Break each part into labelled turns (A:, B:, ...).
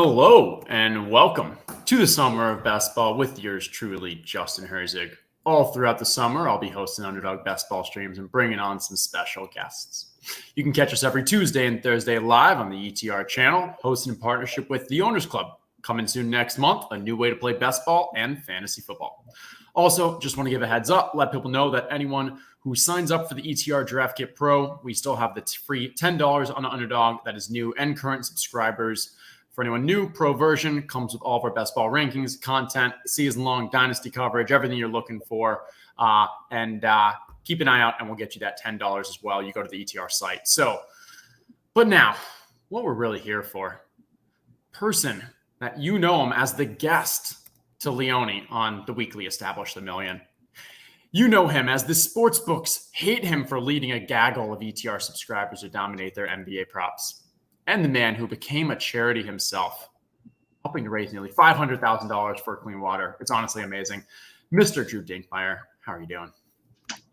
A: Hello and welcome to the Summer of Best Ball with yours truly, Justin Herzig. All throughout the summer, I'll be hosting Underdog Best Ball streams and bringing on some special guests. You can catch us every Tuesday and Thursday live on the ETR channel, hosted in partnership with the Owners Club. Coming soon next month, a new way to play best ball and fantasy football. Also, just want to give a heads up, let people know that anyone who signs up for the ETR Draft Kit Pro, we still have the free $10 on Underdog. That is new and current subscribers. For anyone new, pro version comes with all of our best ball rankings, content, season-long Dynasty coverage, everything you're looking for. Keep an eye out, and we'll get you that $10 as well. You go to the ETR site. But now, what we're really here for, person that you know him as the guest to Leone on the weekly Establish the Million. You know him as the sportsbooks hate him for leading a gaggle of ETR subscribers who dominate their NBA props. And the man who became a charity himself, helping to raise nearly $500,000 for clean water. It's honestly amazing. Mr. Drew Dinkmeyer, how are you doing?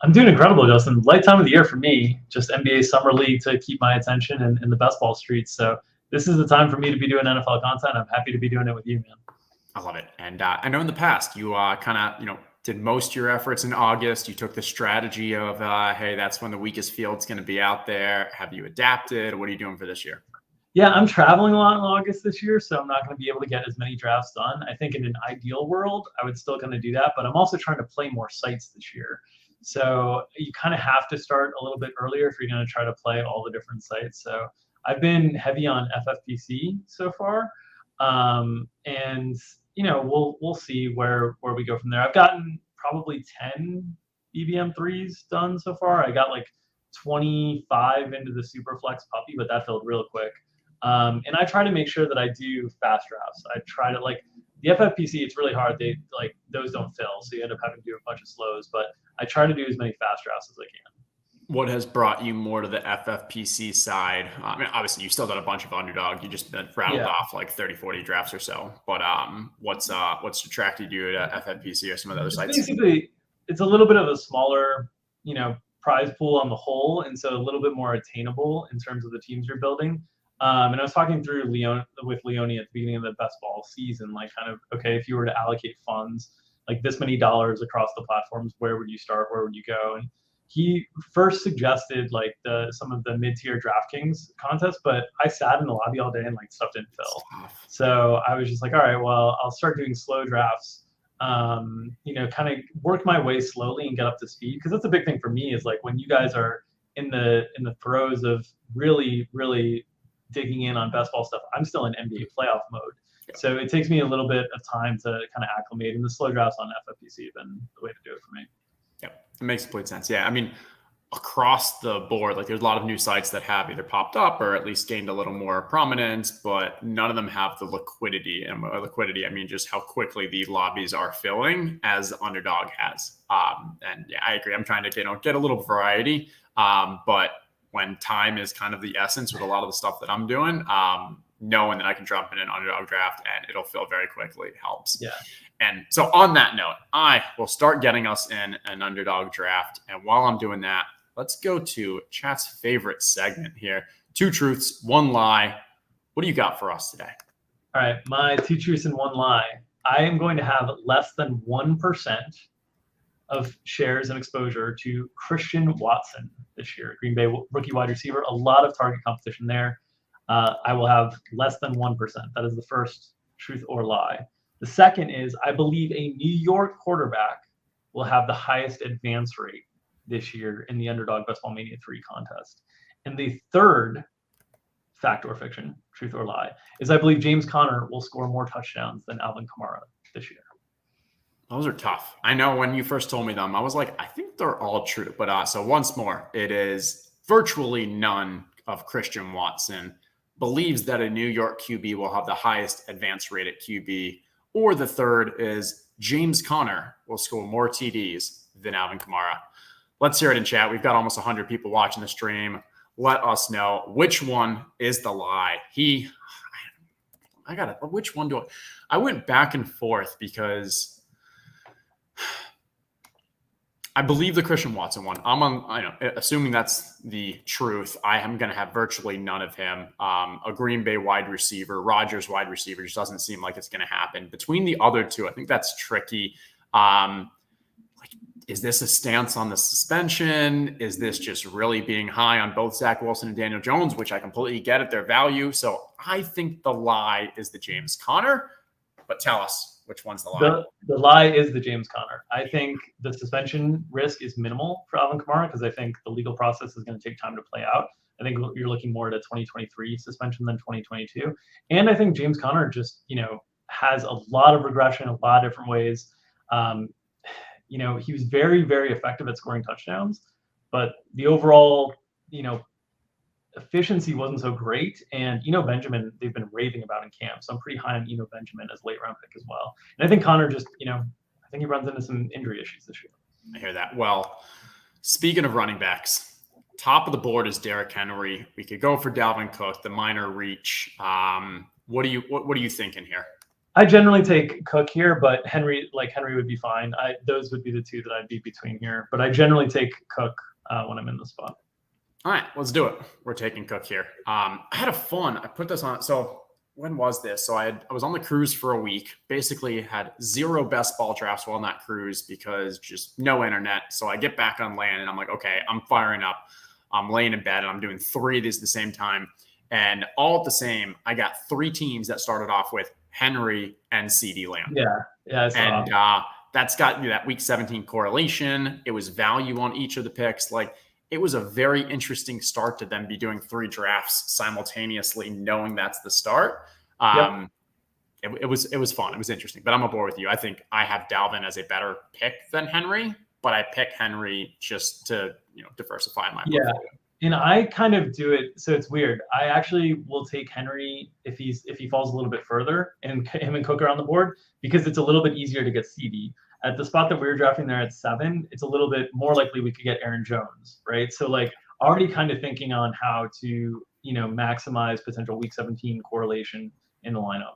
B: I'm doing incredible, Justin. Light time of the year for me, just NBA Summer League to keep my attention in the best ball streets. So this is the time for me to be doing NFL content. I'm happy to be doing it with you, man.
A: I love it. And I know in the past you did most of your efforts in August. You took the strategy of, hey, that's when the weakest field's going to be out there. Have you adapted? What are you doing for this year?
B: Yeah, I'm traveling a lot in August this year, so I'm not going to be able to get as many drafts done. I think in an ideal world, I would still going to do that, but I'm also trying to play more sites this year. So you kind of have to start a little bit earlier if you're going to try to play all the different sites. So I've been heavy on FFPC so far, and we'll see where we go from there. I've gotten probably 10 BBM3s done so far. I got like 25 into the Superflex puppy, but that filled real quick. And I try to make sure that I do fast drafts. I try to the FFPC, it's really hard. Those don't fill. So you end up having to do a bunch of slows, but I try to do as many fast drafts as I can.
A: What has brought you more to the FFPC side? I mean, obviously you still done a bunch of Underdog. You just been rattled off like 30, 40 drafts or so, but what's attracted you to FFPC or some of the other sites?
B: Basically, it's a little bit of a smaller, prize pool on the whole. And so a little bit more attainable in terms of the teams you're building. And I was talking through with Leone at the beginning of the best ball season, okay, if you were to allocate funds, like this many dollars across the platforms, where would you start? Where would you go? And he first suggested some of the mid-tier DraftKings contests, but I sat in the lobby all day and stuff didn't fill. So I was just like, all right, well, I'll start doing slow drafts, kind of work my way slowly and get up to speed. Because that's a big thing for me is when you guys are in the throes of really, really digging in on best ball stuff, I'm still in NBA playoff mode. Yeah. So it takes me a little bit of time to kind of acclimate, and the slow drafts on FFPC have been the way to do it for me.
A: Yeah, it makes complete sense. Yeah, I mean, across the board, there's a lot of new sites that have either popped up or at least gained a little more prominence, but none of them have the liquidity. And by liquidity, I mean just how quickly the lobbies are filling as Underdog has. And yeah, I agree. I'm trying to get a little variety, but when time is kind of the essence with a lot of the stuff that I'm doing, knowing that I can jump in an Underdog draft and it'll fill very quickly helps.
B: Yeah.
A: And so on that note, I will start getting us in an Underdog draft. And while I'm doing that, let's go to chat's favorite segment here. 2 truths, 1 lie. What do you got for us today?
B: All right. My 2 truths and 1 lie. I am going to have less than 1% of shares and exposure to Christian Watson this year. Green Bay rookie wide receiver, a lot of target competition there. I will have less than 1%. That is the first truth or lie. The second is I believe a New York quarterback will have the highest advance rate this year in the Underdog Best Ball Mania 3 contest. And the third fact or fiction, truth or lie, is I believe James Conner will score more touchdowns than Alvin Kamara this year.
A: Those are tough. I know when you first told me them, I was like, I think they're all true. But so once more, it is virtually none of Christian Watson believes that a New York QB will have the highest advance rate at QB. Or the third is James Conner will score more TDs than Alvin Kamara. Let's hear it in chat. We've got almost 100 people watching the stream. Let us know which one is the lie. Which one do I went back and forth because I believe the Christian Watson one. I know, assuming that's the truth, I am going to have virtually none of him. A Green Bay wide receiver, Rodgers wide receiver, just doesn't seem like it's going to happen. Between the other two, I think that's tricky. Is this a stance on the suspension? Is this just really being high on both Zach Wilson and Daniel Jones, which I completely get at their value? So I think the lie is the James Conner, but tell us. Which one's the lie?
B: The lie is the James Conner. I think the suspension risk is minimal for Alvin Kamara because I think the legal process is going to take time to play out. I think you're looking more at a 2023 suspension than 2022. And I think James Conner just, has a lot of regression, a lot of different ways. He was very, very effective at scoring touchdowns, but the overall, efficiency wasn't so great. And Benjamin, they've been raving about in camp. So I'm pretty high on Benjamin as late round pick as well. And I think Conner just, I think he runs into some injury issues this year.
A: I hear that. Well, speaking of running backs, top of the board is Derrick Henry. We could go for Dalvin Cook, the minor reach. What are you thinking here?
B: I generally take Cook here, but Henry would be fine. Those would be the two that I'd be between here. But I generally take Cook when I'm in the spot.
A: All right, let's do it. We're taking Cook here. I had I put this on. So when was this? So I was on the cruise for a week, basically had 0 best ball drafts while on that cruise because just no internet. So I get back on land and I'm like, okay, I'm firing up. I'm laying in bed and I'm doing 3 of these at the same time. And all at the same, I got 3 teams that started off with Henry and CD Lamb.
B: Yeah.
A: And that's got that week 17 correlation. It was value on each of the picks. It was a very interesting start to them be doing 3 drafts simultaneously, knowing that's the start. It was fun. It was interesting, but I'm on board with you. I think I have Dalvin as a better pick than Henry, but I pick Henry just to diversify my portfolio.
B: And I kind of do it. So it's weird. I actually will take Henry if he falls a little bit further and him and Cook are on the board because it's a little bit easier to get CD. At the spot that we were drafting there at 7, it's a little bit more likely we could get Aaron Jones, right? So already kind of thinking on how to, maximize potential week 17 correlation in the lineup.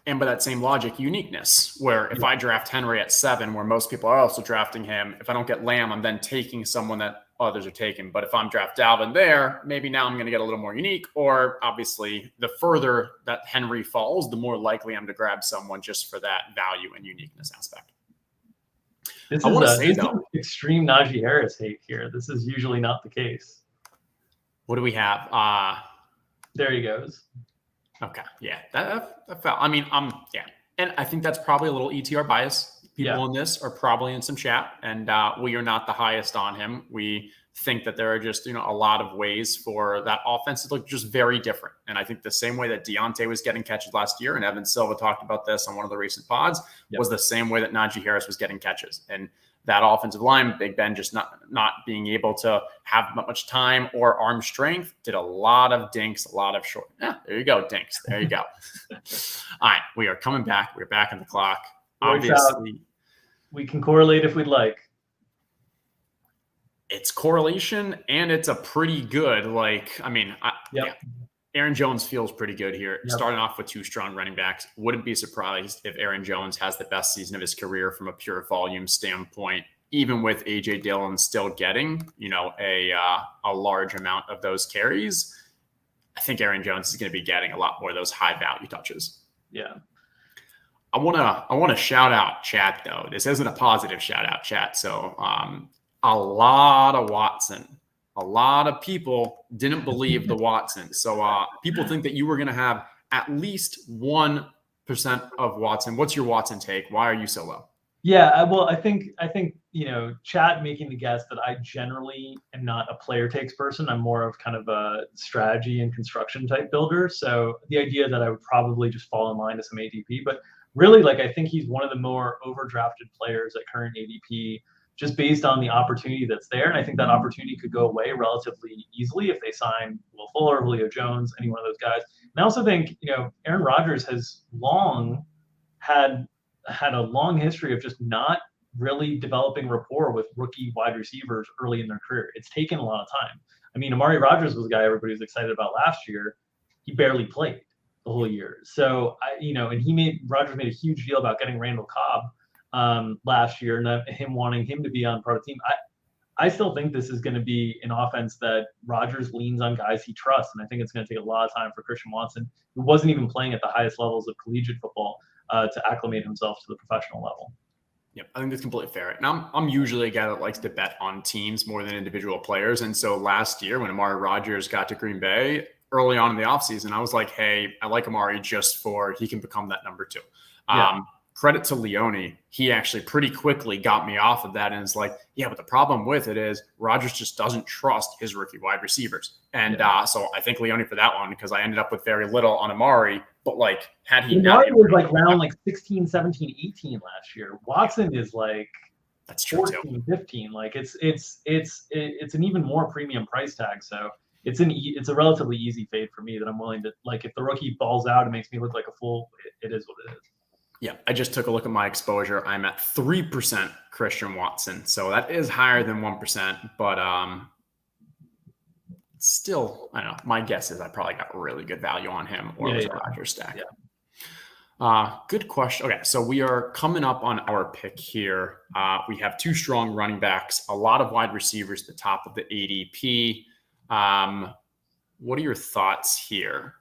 A: And by that same logic, uniqueness, where if I draft Henry at 7, where most people are also drafting him, if I don't get Lamb, I'm then taking someone that others are taking. But if I'm draft Dalvin there, maybe now I'm going to get a little more unique. Or obviously, the further that Henry falls, the more likely I'm to grab someone just for that value and uniqueness aspect.
B: This is extreme Najee Harris hate here. This is usually not the case.
A: What do we have?
B: There he goes.
A: Okay. Yeah. That felt, yeah. And I think that's probably a little ETR bias. People in this are probably in some chat, and we are not the highest on him. We think that there are just, a lot of ways for that offense to look just very different. And I think the same way that Deontay was getting catches last year, and Evan Silva talked about this on one of the recent pods, was the same way that Najee Harris was getting catches. And that offensive line, Big Ben just not being able to have much time or arm strength, did a lot of dinks, a lot of short. Yeah, there you go, dinks. There you go. All right, we are coming back. We're back on the clock. Obviously,
B: we can correlate if we'd like.
A: It's correlation, and it's a pretty good, Aaron Jones feels pretty good here. Starting off with 2 strong running backs. Wouldn't be surprised if Aaron Jones has the best season of his career from a pure volume standpoint, even with A.J. Dillon still getting, a large amount of those carries. I think Aaron Jones is going to be getting a lot more of those high value touches.
B: Yeah.
A: I want to shout out chat though. This isn't a positive shout out chat. So a lot of Watson. A lot of people didn't believe the Watson. So people think that you were going to have at least 1% of Watson. What's your Watson take? Why are you so low?
B: Yeah, well, I think chat making the guess that I generally am not a player takes person. I'm more of kind of a strategy and construction type builder. So the idea that I would probably just fall in line to some ADP, but really, I think he's one of the more overdrafted players at current ADP, just based on the opportunity that's there. And I think that opportunity could go away relatively easily if they sign Will Fuller, Julio Jones, any one of those guys. And I also think, Aaron Rodgers has long had a long history of just not really developing rapport with rookie wide receivers early in their career. It's taken a lot of time. I mean, Amari Rodgers was a guy everybody was excited about last year. He barely played the whole year. So, and Rodgers made a huge deal about getting Randall Cobb last year, and him wanting him to be on part of the team. I still think this is going to be an offense that Rodgers leans on guys he trusts, and I think it's going to take a lot of time for Christian Watson, who wasn't even playing at the highest levels of collegiate football, to acclimate himself to the professional level.
A: Yeah, I think that's completely fair. And I'm usually a guy that likes to bet on teams more than individual players. And so last year when Amari Rodgers got to Green Bay early on in the offseason, I was like, hey, I like Amari just for he can become that number 2.
B: Yeah.
A: Credit to Leone. He actually pretty quickly got me off of that. And it's like, yeah, but the problem with it is Rodgers just doesn't trust his rookie wide receivers. And so I think Leone for that one, because I ended up with very little on Amari. But like, had he not,
B: Amari was like round like 16, 17, 18 last year. Watson is like
A: that's true
B: 14,
A: too.
B: 15. Like it's an even more premium price tag. So it's a relatively easy fade for me that I'm willing to, like, if the rookie balls out and makes me look like a fool, it is what it is.
A: Yeah, I just took a look at my exposure. I'm at 3% Christian Watson. So that is higher than 1%, but still, I don't know. My guess is I probably got really good value on him or was a Rodgers stack.
B: Yeah.
A: Good question. Okay, so we are coming up on our pick here. We have 2 strong running backs, a lot of wide receivers at the top of the ADP. What are your thoughts here?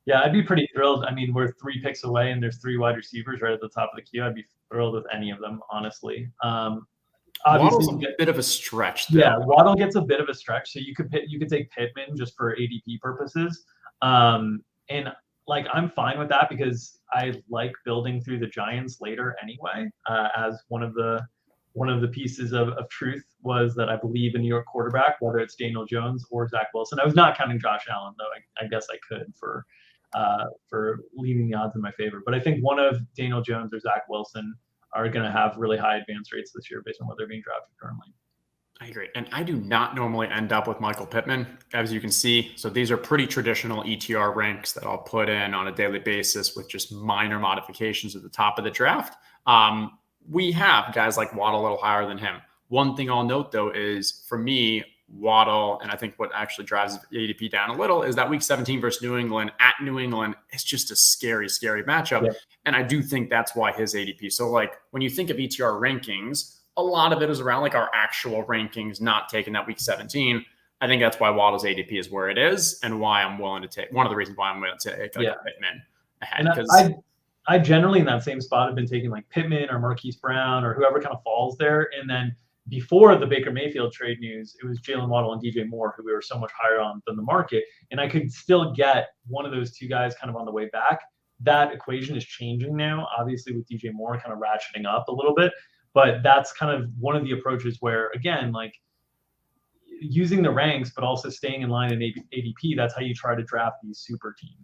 B: Yeah, I'd be pretty thrilled. I mean, we're 3 picks away and there's 3 wide receivers right at the top of the queue. I'd be thrilled with any of them, honestly.
A: Waddle's a bit of a stretch, though.
B: Yeah, Waddle gets a bit of a stretch. So you could take Pittman just for ADP purposes. And like, I'm fine with that because I like building through the Giants later anyway, as one of the pieces of truth was that I believe in New York quarterback, whether it's Daniel Jones or Zach Wilson. I was not counting Josh Allen, though. I guess I could for leaving the odds in my favor. But I think one of Daniel Jones or Zach Wilson are going to have really high advance rates this year based on what they're being drafted currently.
A: I agree. And I do not normally end up with Michael Pittman, as you can see. So these are pretty traditional ETR ranks that I'll put in on a daily basis with just minor modifications at the top of the draft. We have guys like Waddle a little higher than him. One thing I'll note, though, is for me, Waddle, and I think what actually drives ADP down a little is that week 17 versus New England at New England. It's just a scary, scary matchup. Yeah. And I do think that's why his ADP. So like when you think of ETR rankings, a lot of it is around like our actual rankings, not taking that week 17. I think that's why Waddle's ADP is where it is and why I'm willing to take one of the reasons why I'm willing to take like Pittman ahead.
B: And I generally in that same spot have been taking like Pittman or Marquise Brown or whoever kind of falls there. And then before the Baker Mayfield trade news, it was Jalen Waddle and DJ Moore, who we were so much higher on than the market. And I could still get one of those 2 guys kind of on the way back. That equation is changing now, obviously, with DJ Moore kind of ratcheting up a little bit. But that's kind of one of the approaches where, again, like using the ranks, but also staying in line in ADP, that's how you try to draft these super teams.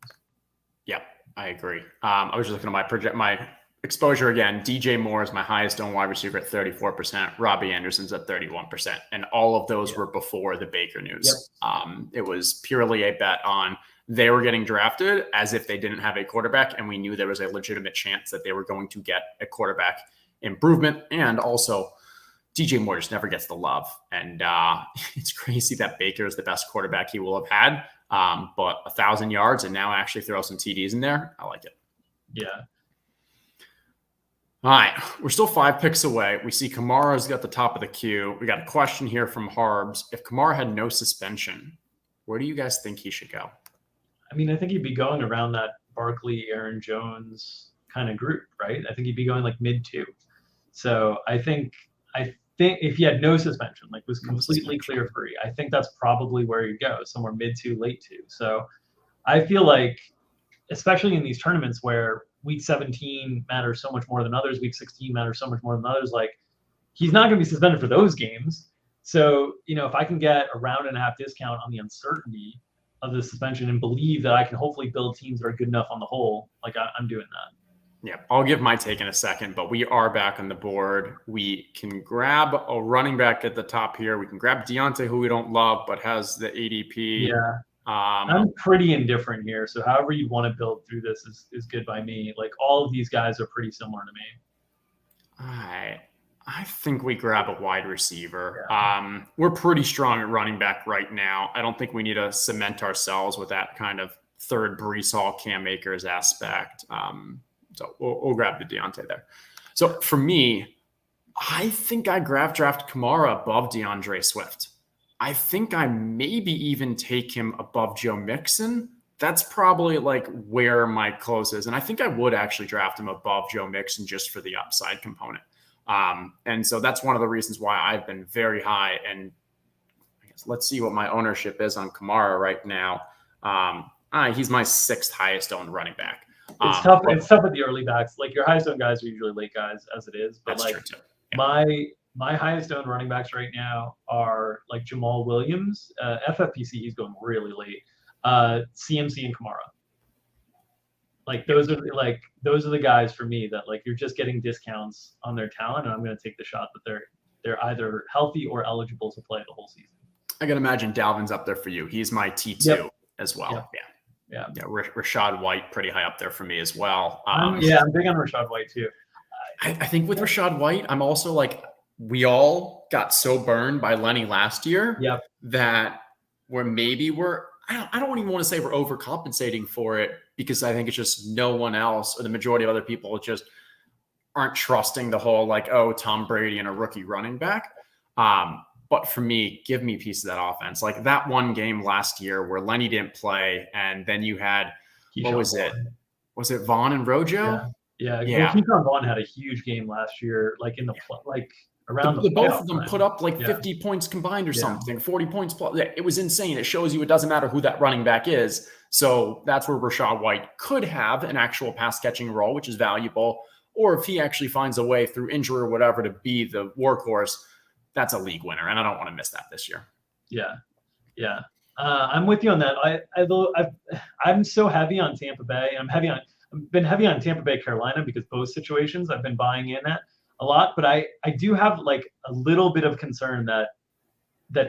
A: Yeah, I agree. I was just looking at my exposure again. DJ Moore is my highest owned wide receiver at 34%. Robbie Anderson's at 31%. And all of those were before the Baker news. Yep. It was purely a bet on they were getting drafted as if they didn't have a quarterback. And we knew there was a legitimate chance that they were going to get a quarterback improvement. And also DJ Moore just never gets the love. And it's crazy that Baker is the best quarterback he will have had. But 1,000 yards and now actually throw some TDs in there. I like it.
B: Yeah.
A: All right. We're still 5 picks away. We see Kamara's at the top of the queue. We got a question here from Harbs. If Kamara had no suspension, where do you guys think he should go?
B: I mean, I think he'd be going around that Barkley, Aaron Jones kind of group, right? I think he'd be going like mid 2. So I think if he had no suspension, like was completely clear free, I think that's probably where he'd go, somewhere mid 2, late 2. So I feel like, especially in these tournaments where week 17 matters so much more than others, week 16 matters so much more than others, like he's not going to be suspended for those games. So, if I can get a round and a half discount on the uncertainty of the suspension and believe that I can hopefully build teams that are good enough on the whole, like I'm doing that.
A: Yeah, I'll give my take in a second, but we are back on the board. We can grab a running back at the top here. We can grab Deontay, who we don't love, but has the ADP.
B: Yeah. I'm pretty indifferent here. So however you want to build through this is good by me. Like all of these guys are pretty similar to me.
A: I think we grab a wide receiver. Yeah. We're pretty strong at running back right now. I don't think we need to cement ourselves with that kind of third Breece Hall, Cam Akers aspect. So we'll grab the Deontay there. So for me, I think I draft Kamara above DeAndre Swift. I think I maybe even take him above Joe Mixon. That's probably like where my close is. And I think I would actually draft him above Joe Mixon just for the upside component. And so that's one of the reasons why I've been very high. And I guess let's see what my ownership is on Kamara right now. He's my 6th highest owned running back.
B: It's tough. It's tough with the early backs. Like your highest owned guys are usually late guys, as it is. But
A: that's
B: like
A: true too. Yeah.
B: my highest owned running backs right now are like Jamal Williams, FFPC. He's going really late. CMC and Kamara. Like those are the guys for me that like you're just getting discounts on their talent, and I'm going to take the shot that they're either healthy or eligible to play the whole season.
A: I can imagine Dalvin's up there for you. He's my T2 as well.
B: Yep.
A: Yeah. Rachaad White pretty high up there for me as well.
B: I'm big on Rachaad White too.
A: I think with Rachaad White, I'm also like, we all got so burned by Lenny last year that I don't even want to say we're overcompensating for it, because I think it's just no one else or the majority of other people just aren't trusting the whole like, oh, Tom Brady and a rookie running back. But for me, give me a piece of that offense. Like that one game last year where Lenny didn't play, and then you had, what was it? Was it Vaughn and Rojo?
B: Yeah. Well, Keyshawn Vaughn had a huge game last year, like in the around the
A: both of them put up like 50 points combined or something, 40 points plus. It was insane. It shows you it doesn't matter who that running back is. So that's where Rachaad White could have an actual pass catching role, which is valuable. Or if he actually finds a way through injury or whatever to be the workhorse, that's a league winner. And I don't want to miss that this year.
B: Yeah. I'm with you on that. I'm so heavy on Tampa Bay. I've been heavy on Tampa Bay, Carolina, because both situations I've been buying in at a lot, but I do have like a little bit of concern that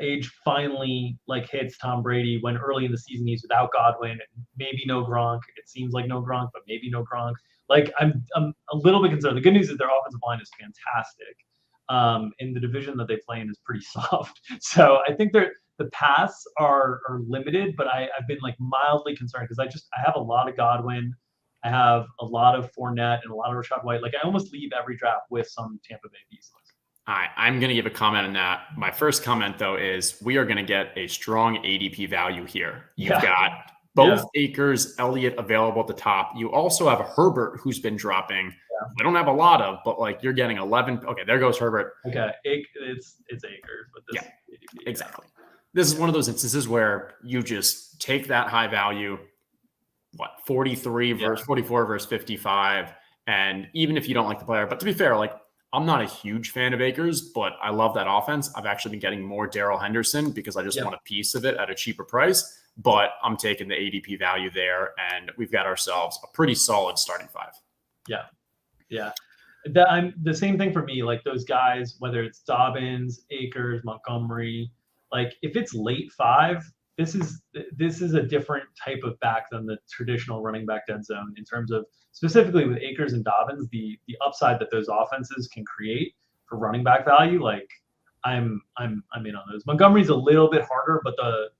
B: age finally like hits Tom Brady when early in the season he's without Godwin, maybe no Gronk. It seems like no Gronk, but maybe no Gronk. Like I'm a little bit concerned. The good news is their offensive line is fantastic. In the division that they play in is pretty soft. So I think the paths are limited, but I've been like mildly concerned because I have a lot of Godwin. I have a lot of Fournette and a lot of Rachaad White. Like I almost leave every draft with some Tampa Bay pieces.
A: All right, I'm going to give a comment on that. My first comment, though, is we are going to get a strong ADP value here. You've got both Akers, Elliott available at the top. You also have Herbert, who's been dropping. I don't have a lot of, but like you're getting 11. Okay, there goes Herbert.
B: Okay, it's Akers, but this ADP,
A: exactly. This is one of those instances where you just take that high value, 43 versus 44 versus 55. And even if you don't like the player, but to be fair, like I'm not a huge fan of Akers, but I love that offense. I've actually been getting more Darrell Henderson because I just want a piece of it at a cheaper price, but I'm taking the ADP value there, and we've got ourselves a pretty solid starting five.
B: Yeah. I'm the same thing for me. Like those guys, whether it's Dobbins, Akers, Montgomery, like if it's late 5, this is a different type of back than the traditional running back dead zone in terms of specifically with Akers and Dobbins, the upside that those offenses can create for running back value. Like I'm in on those. Montgomery's a little bit harder, but the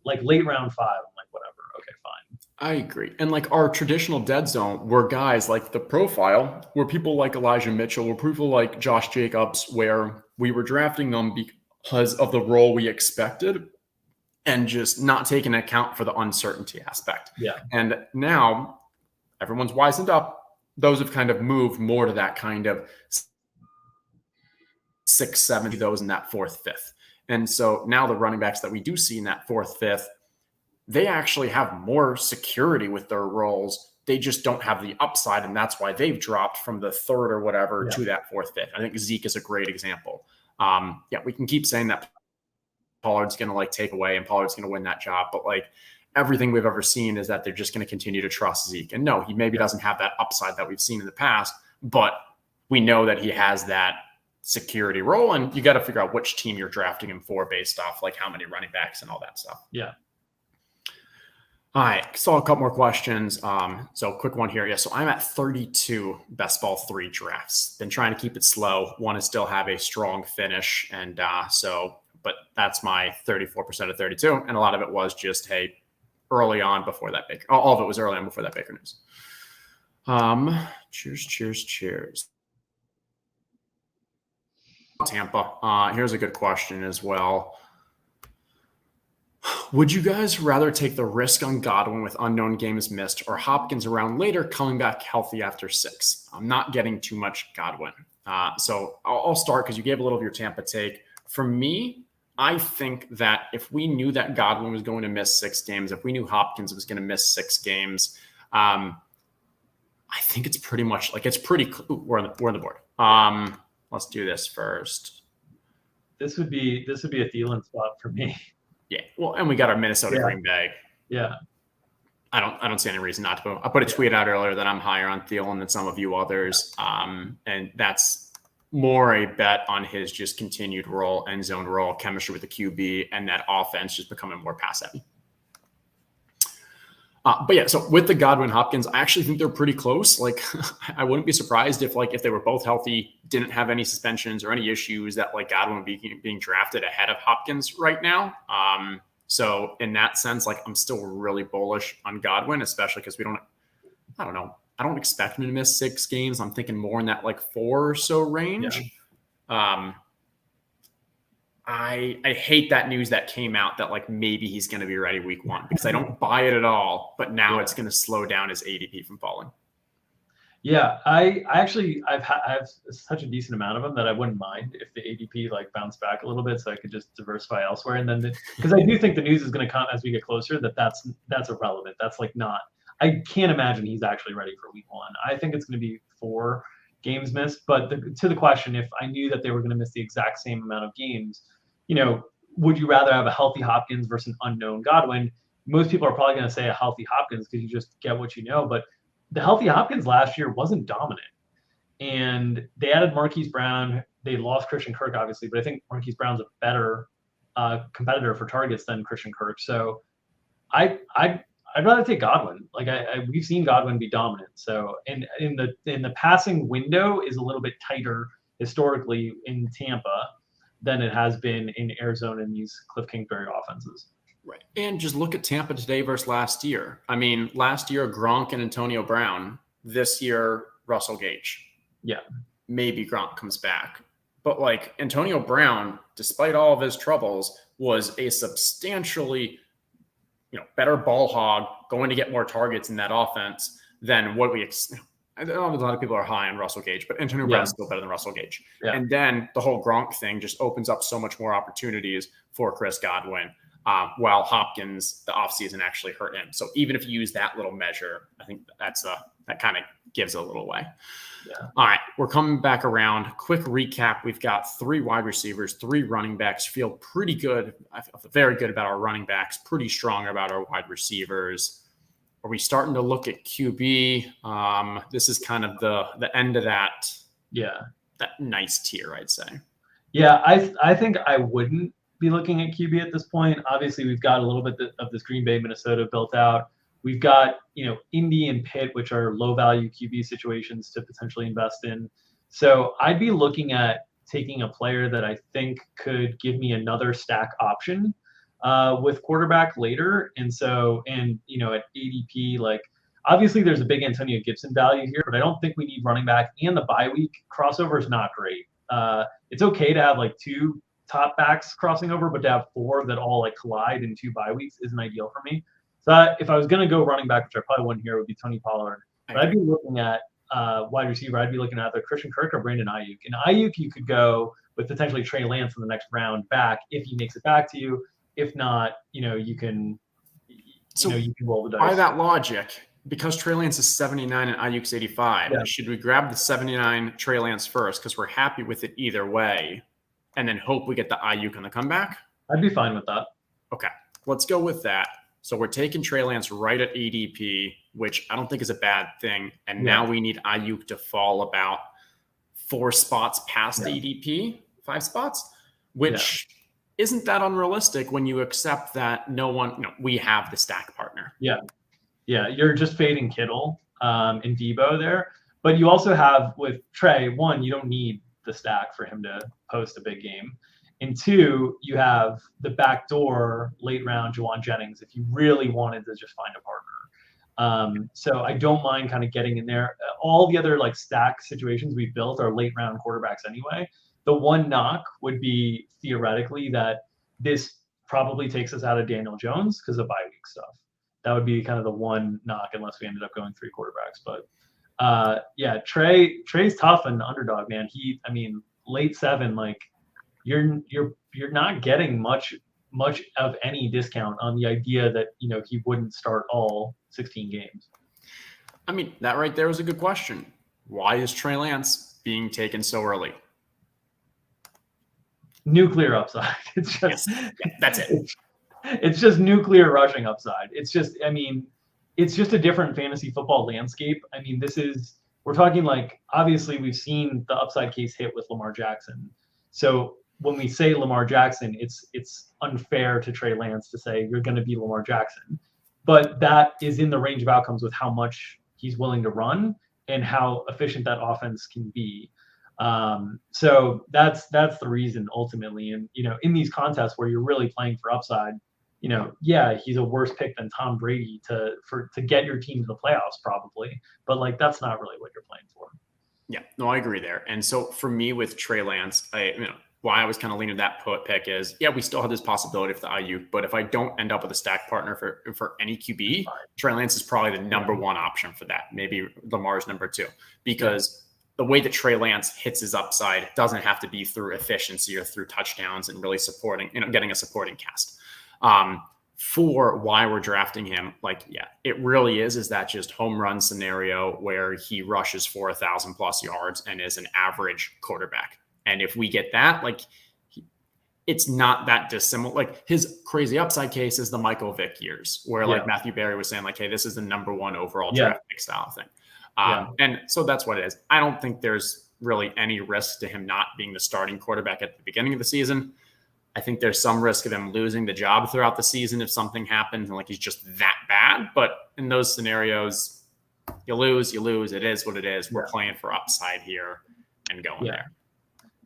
B: like late round 5, I'm like, whatever. Okay, fine.
A: I agree. And like our traditional dead zone were guys like the profile where people like Elijah Mitchell, where people like Josh Jacobs, where we were drafting them because of the role we expected and just not taking account for the uncertainty aspect.
B: Yeah.
A: And now everyone's wisened up. Those have kind of moved more to that kind of 6, 7, those in that 4th, 5th. And so now the running backs that we do see in that 4th, 5th, they actually have more security with their roles. They just don't have the upside, and that's why they've dropped from the 3rd or whatever to that 4th, 5th. I think Zeke is a great example. We can keep saying that Pollard's going to like take away and Pollard's going to win that job, but like everything we've ever seen is that they're just going to continue to trust Zeke. And no, he maybe doesn't have that upside that we've seen in the past, but we know that he has that security role, and you got to figure out which team you're drafting him for based off like how many running backs and all that stuff.
B: Yeah.
A: All right, saw a couple more questions. So quick one here. So I'm at 32 best ball 3 drafts. Been trying to keep it slow. Want to still have a strong finish, and but that's my 34% of 32, and a lot of it was just early on before that Baker. All of it was early on before that Baker news. Cheers. Tampa. Here's a good question as well. Would you guys rather take the risk on Godwin with unknown games missed or Hopkins around later coming back healthy after 6? I'm not getting too much Godwin. So I'll start because you gave a little of your Tampa take. For me, I think that if we knew that Godwin was going to miss 6 games, if we knew Hopkins was going to miss 6 games, I think it's pretty much like it's pretty. We're on the board. Let's do this first.
B: This would be a Thielen spot for me.
A: Yeah, well, and we got our Minnesota Green Bay.
B: Yeah,
A: I don't see any reason not to. I put a tweet out earlier that I'm higher on Thielen than some of you others, and that's more a bet on his just continued role, end zone role, chemistry with the QB, and that offense just becoming more pass heavy. But yeah, so with the Godwin Hopkins, I actually think they're pretty close. Like, I wouldn't be surprised if they were both healthy, didn't have any suspensions or any issues, that like Godwin would be being drafted ahead of Hopkins right now. So in that sense, like I'm still really bullish on Godwin, especially because I don't expect him to miss 6 games. I'm thinking more in that like 4 or so range. Yeah. I hate that news that came out that like maybe he's going to be ready week 1 because I don't buy it at all. But now it's going to slow down his ADP from falling.
B: Yeah, I have such a decent amount of them that I wouldn't mind if the ADP like bounced back a little bit, so I could just diversify elsewhere. And then because I do think the news is going to come as we get closer that's irrelevant. That's like not. I can't imagine he's actually ready for week 1. I think it's going to be 4 games missed. But to the question, if I knew that they were going to miss the exact same amount of games, would you rather have a healthy Hopkins versus an unknown Godwin? Most people are probably going to say a healthy Hopkins because you just get what you know. But the healthy Hopkins last year wasn't dominant. And they added Marquise Brown. They lost Christian Kirk, obviously, but I think Marquise Brown's a better competitor for targets than Christian Kirk. So I'd rather take Godwin. Like we've seen Godwin be dominant. So and in the passing window is a little bit tighter historically in Tampa than it has been in Arizona and these Cliff Kingsbury offenses.
A: Right. And just look at Tampa today versus last year. I mean, last year, Gronk and Antonio Brown. This year, Russell Gage.
B: Yeah.
A: Maybe Gronk comes back. But like Antonio Brown, despite all of his troubles, was a substantially better ball hog, going to get more targets in that offense than what we I know a lot of people are high on Russell Gage, but Antonio Brown is still better than Russell Gage. Yeah. And then the whole Gronk thing just opens up so much more opportunities for Chris Godwin, while Hopkins, the offseason actually hurt him. So even if you use that little measure, I think that kind of gives a little away. Yeah. All right, we're coming back around. Quick recap. We've got 3 wide receivers, 3 running backs. Feel pretty good. I feel very good about our running backs, pretty strong about our wide receivers. Are we starting to look at QB? This is kind of the end of that.
B: Yeah.
A: That nice tier, I'd say.
B: Yeah, I think I wouldn't be looking at QB at this point. Obviously, we've got a little bit of this Green Bay, Minnesota built out. We've got, Indy and Pitt, which are low-value QB situations to potentially invest in. So I'd be looking at taking a player that I think could give me another stack option with quarterback later. And at ADP, like obviously there's a big Antonio Gibson value here, but I don't think we need running back, and the bye week crossover is not great. It's okay to have like 2 top backs crossing over, but to have 4 that all like collide in 2 bye weeks isn't ideal for me. So if I was going to go running back, which I probably wouldn't here, would be Tony Pollard. But I'd be looking at wide receiver. I'd be looking at either Christian Kirk or Brandon Ayuk. And Ayuk, you could go with potentially Trey Lance in the next round back if he makes it back to you. If not, you can roll the dice.
A: By that logic, because Trey Lance is 79 and Ayuk's 85, should we grab the 79 Trey Lance first because we're happy with it either way, and then hope we get the Ayuk on the comeback?
B: I'd be fine with that.
A: Okay, let's go with that. So we're taking Trey Lance right at ADP, which I don't think is a bad thing. And now we need Ayuk to fall about 4 spots past ADP, 5 spots, which isn't that unrealistic when you accept that we have the stack partner.
B: Yeah. Yeah. You're just fading Kittle and Debo there. But you also have with Trey, 1, you don't need the stack for him to post a big game. And 2, you have the backdoor late round Juwan Jennings if you really wanted to just find a partner. So I don't mind kind of getting in there. All the other like stack situations we've built are late round quarterbacks anyway. The one knock would be theoretically that this probably takes us out of Daniel Jones because of bye week stuff. That would be kind of the one knock, unless we ended up going 3 quarterbacks. But yeah, Trey's tough and underdog, man. Late 7, like you're not getting much of any discount on the idea that he wouldn't start all 16 games.
A: I mean, that right there was a good question. Why is Trey Lance being taken so early?
B: Nuclear upside. It's just
A: that's it.
B: It's just nuclear rushing upside. It's just a different fantasy football landscape. I mean, we're talking like, obviously we've seen the upside case hit with Lamar Jackson. So when we say Lamar Jackson, it's unfair to Trey Lance to say you're going to be Lamar Jackson, but that is in the range of outcomes with how much he's willing to run and how efficient that offense can be. So that's the reason ultimately. And, in these contests where you're really playing for upside, he's a worse pick than Tom Brady to get your team to the playoffs probably, but like, that's not really what you're playing for.
A: Yeah, no, I agree there. And so for me with Trey Lance, why I was kind of leaning that pick is, we still have this possibility for the Ayuk, but if I don't end up with a stack partner for any QB, Trey Lance is probably the number one option for that. Maybe Lamar's number 2, because the way that Trey Lance hits his upside doesn't have to be through efficiency or through touchdowns and really supporting, getting a supporting cast. For why we're drafting him, it really is that just home run scenario where he rushes for 1,000+ yards and is an average quarterback. And if we get that, it's not that dissimilar. Like, his crazy upside case is the Michael Vick years, where Matthew Berry was saying hey, this is the number 1 overall draft pick style thing. And so that's what it is. I don't think there's really any risk to him not being the starting quarterback at the beginning of the season. I think there's some risk of him losing the job throughout the season if something happens and he's just that bad. But in those scenarios, you lose. It is what it is. We're playing for upside here and going there.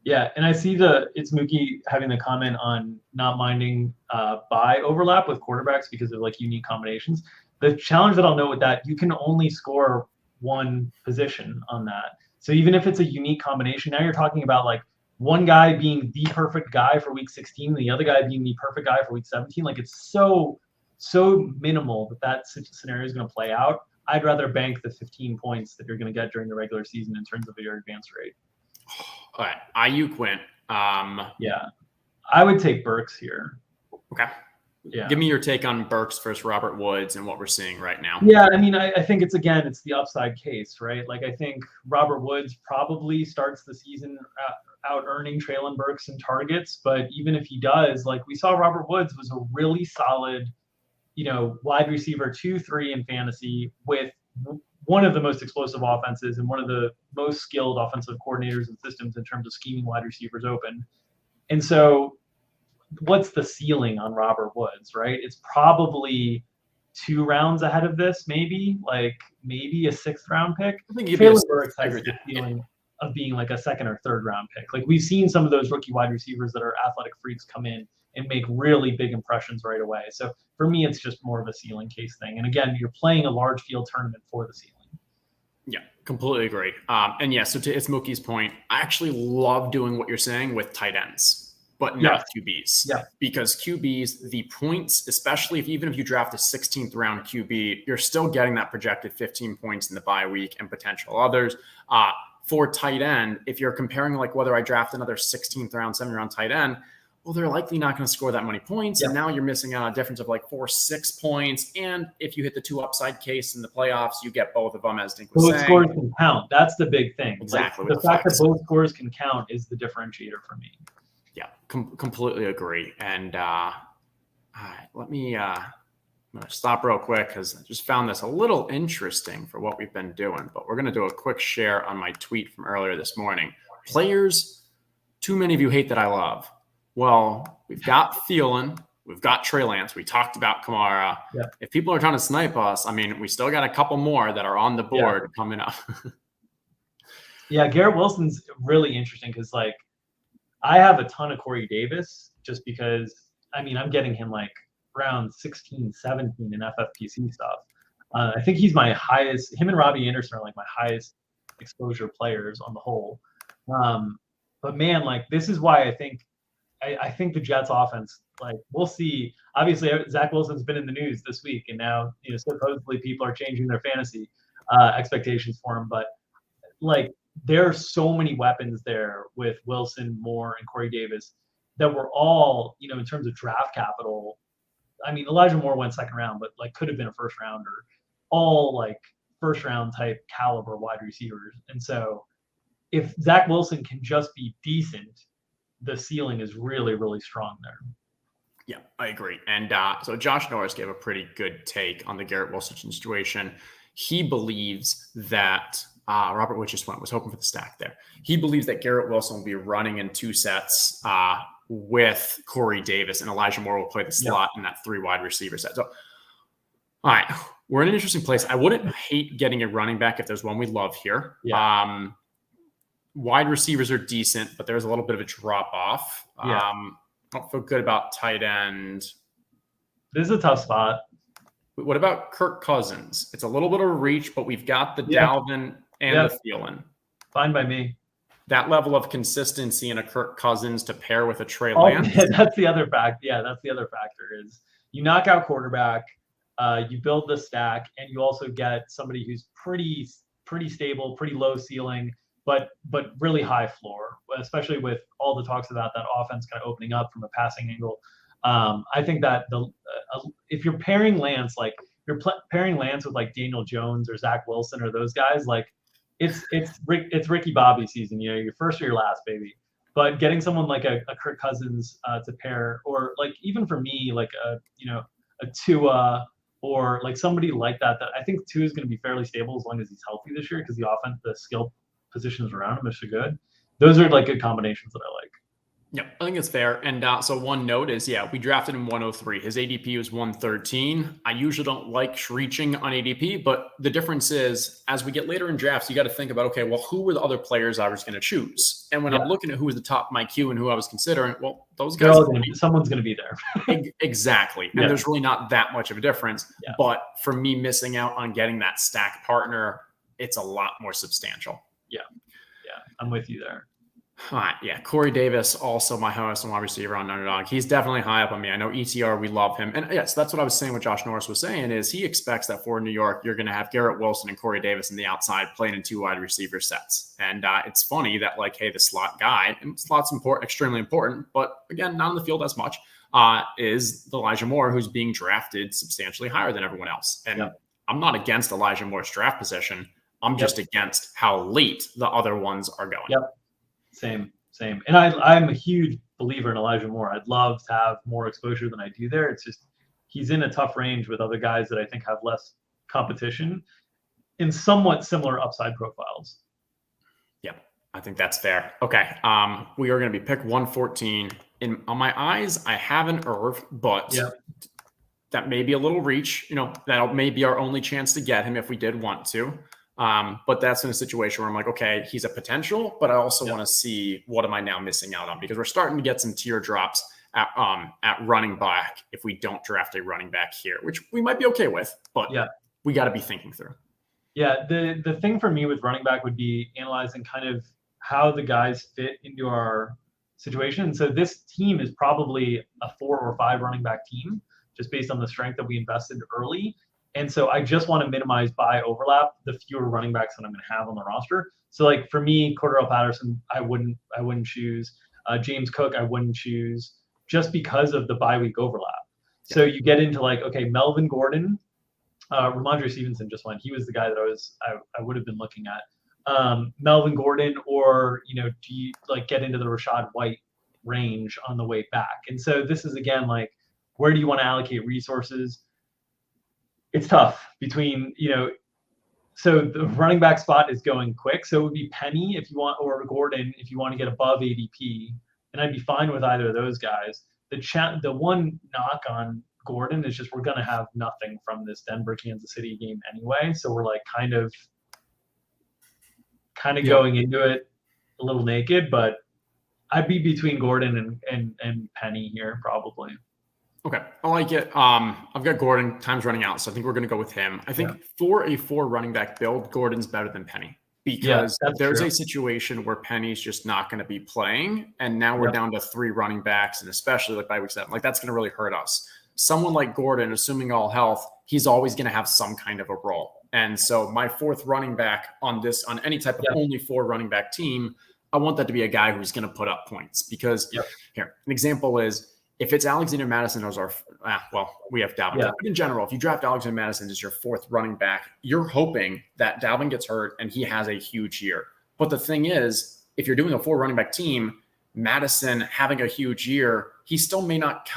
B: Yeah, and I see it's Mookie having the comment on not minding bye overlap with quarterbacks because of unique combinations. The challenge that I'll note with that, you can only score one position on that. So even if it's a unique combination, now you're talking about one guy being the perfect guy for week 16, and the other guy being the perfect guy for week 17. It's so minimal that scenario is going to play out. I'd rather bank the 15 points that you're going to get during the regular season in terms of your advance rate.
A: All right, Ayuk went.
B: Yeah, I would take Burks here.
A: Okay. Yeah. Give me your take on Burks versus Robert Woods and what we're seeing right now.
B: Yeah, I think it's the upside case, right? I think Robert Woods probably starts the season out earning Treylon Burks in targets, but even if he does, we saw Robert Woods was a really solid, wide receiver 2-3 in fantasy with one of the most explosive offenses and one of the most skilled offensive coordinators and systems in terms of scheming wide receivers open. And so what's the ceiling on Robert Woods, right? It's probably 2 rounds ahead of this, maybe a 6th round pick.
A: I think
B: Treylon Burks has the feeling of being a 2nd or 3rd round pick. We've seen some of those rookie wide receivers that are athletic freaks come in and make really big impressions right away. So for me, it's just more of a ceiling case thing. And again, you're playing a large field tournament for the ceiling.
A: Yeah, completely agree. And yeah, so to Mookie's point, I actually love doing what you're saying with tight ends, but not QBs. Yeah. Because QBs, the points, especially even if you draft a 16th round QB, you're still getting that projected 15 points in the bye week and potential others. For tight end, if you're comparing whether I draft another 16th round, 7th round tight end, well, they're likely not going to score that many points. And now you're missing out on a difference of 4-6 points. And if you hit the 2 upside case in the playoffs, you get both of them, as Dink was saying.
B: Both scores can count. That's the big thing.
A: Exactly.
B: The fact that both scores can count is the differentiator for me.
A: Yeah, completely agree. And let me I'm going to stop real quick because I just found this a little interesting for what we've been doing. But we're going to do a quick share on my tweet from earlier this morning. Players too many of you hate that I love. Well, we've got Thielen, we've got Trey Lance, we talked about Kamara. Yeah. If people are trying to snipe us, we still got a couple more that are on the board coming up.
B: Yeah, Garrett Wilson's really interesting because I have a ton of Corey Davis just because I'm getting him round 16, 17 in FFPC stuff. I think he's my highest. Him and Robbie Anderson are my highest exposure players on the whole. But man, like this is why I think the Jets offense, like we'll see. Obviously, Zach Wilson's been in the news this week, and now supposedly people are changing their fantasy expectations for him. But like there are so many weapons there with Wilson, Moore, and Corey Davis that were all in terms of draft capital. I mean, Elijah Moore went second round, but like could have been a first rounder. All like first round type caliber wide receivers, and so if Zach Wilson can just be decent, the ceiling is really, really strong there.
A: Yeah, I agree. And so Josh Norris gave a pretty good take on the Garrett Wilson situation. He believes that Robert Wood just was hoping for the stack there. He believes that Garrett Wilson will be running in 2 sets with Corey Davis, and Elijah Moore will play the slot in that 3 wide receiver set. So, all right, we're in an interesting place. I wouldn't hate getting a running back if there's one we love here.
B: Yeah.
A: Wide receivers are decent, but there's a little bit of a drop off. I don't feel good about tight end.
B: This is a tough spot.
A: What about Kirk Cousins? It's a little bit of a reach, but we've got the Dalvin and the Thielen.
B: Fine by me.
A: That level of consistency in a Kirk Cousins to pair with a Trey
B: Lance.
A: Yeah,
B: that's the other fact. Yeah, that's the other factor is you knock out quarterback, you build the stack, and you also get somebody who's pretty stable, pretty low ceiling, but really high floor, especially with all the talks about that offense kind of opening up from a passing angle. I think that if you're pairing Lance, like pairing Lance with like Daniel Jones or Zach Wilson or those guys, like it's Ricky Bobby season, your first or your last, baby. But getting someone like a Kirk Cousins to pair, or like even for me, like a Tua or like somebody like that I think Tua is going to be fairly stable as long as he's healthy this year because the offense, the skill positions around him are so good. Those are like good combinations that I like.
A: Yeah, I think it's fair. And so one note is, we drafted him 103. His ADP was 113. I usually don't like reaching on ADP, but the difference is as we get later in drafts, you got to think about, okay, well, who were the other players I was going to choose? And when I'm looking at who was the top of my queue and who I was considering, well, those guys,
B: someone's going to be there.
A: Exactly. And there's really not that much of a difference. Yeah. But for me missing out on getting that stack partner, it's a lot more substantial.
B: Yeah. I'm with you there.
A: All right, Corey Davis, also my host and wide receiver on Underdog. He's definitely high up on me. I know ETR, we love him. And yes, that's what I was saying what Josh Norris was saying is he expects that for New York, you're going to have Garrett Wilson and Corey Davis in the outside playing in 2 wide receiver sets. And it's funny that like, hey, the slot guy, and slot's important, extremely important, but again, not on the field as much, is Elijah Moore, who's being drafted substantially higher than everyone else. And I'm not against Elijah Moore's draft position. I'm just against how late the other ones are going.
B: Same. And I'm a huge believer in Elijah Moore. I'd love to have more exposure than I do there. It's just he's in a tough range with other guys that I think have less competition in somewhat similar upside profiles.
A: Yeah, I think that's fair. Okay, we are going to be pick 114. On my eyes, I have an Irv, but that may be a little reach. That may be our only chance to get him if we did want to. But that's in a situation where I'm like, okay, he's a potential, but I also want to see what am I now missing out on because we're starting to get some tier drops at running back if we don't draft a running back here, which we might be okay with, but we got to be thinking through.
B: Yeah, the thing for me with running back would be analyzing kind of how the guys fit into our situation. So this team is probably a 4 or 5 running back team just based on the strength that we invested early. And so I just want to minimize by overlap the fewer running backs that I'm going to have on the roster. So like for me, Cordell Patterson, I wouldn't choose. James Cook, I wouldn't choose just because of the bye week overlap. So you get into like, okay, Melvin Gordon, Ramondre Stevenson just went. He was the guy that I would have been looking at. Melvin Gordon, or do you like get into the Rashad White range on the way back? And so this is again like, where do you want to allocate resources? It's tough between, so the running back spot is going quick. So it would be Penny if you want, or Gordon if you want to get above ADP. And I'd be fine with either of those guys. The one knock on Gordon is just we're going to have nothing from this Denver-Kansas City game anyway. So we're like kind of going into it a little naked, but I'd be between Gordon and Penny here probably.
A: Okay, I like it. I've got Gordon. Time's running out, so I think we're going to go with him. I think for a 4 running back build, Gordon's better than Penny. because there's a situation where Penny's just not going to be playing, and now we're down to 3 running backs, and especially like by week 7, like that's going to really hurt us. Someone like Gordon, assuming all health, he's always going to have some kind of a role. And so my 4th running back on any type of only 4 running back team, I want that to be a guy who's going to put up points. Because here, an example is if it's Alexander Madison as our, we have Dalvin. But in general, if you draft Alexander Madison as your 4th running back, you're hoping that Dalvin gets hurt and he has a huge year. But the thing is, if you're doing a 4 running back team, Madison having a huge year, he still may not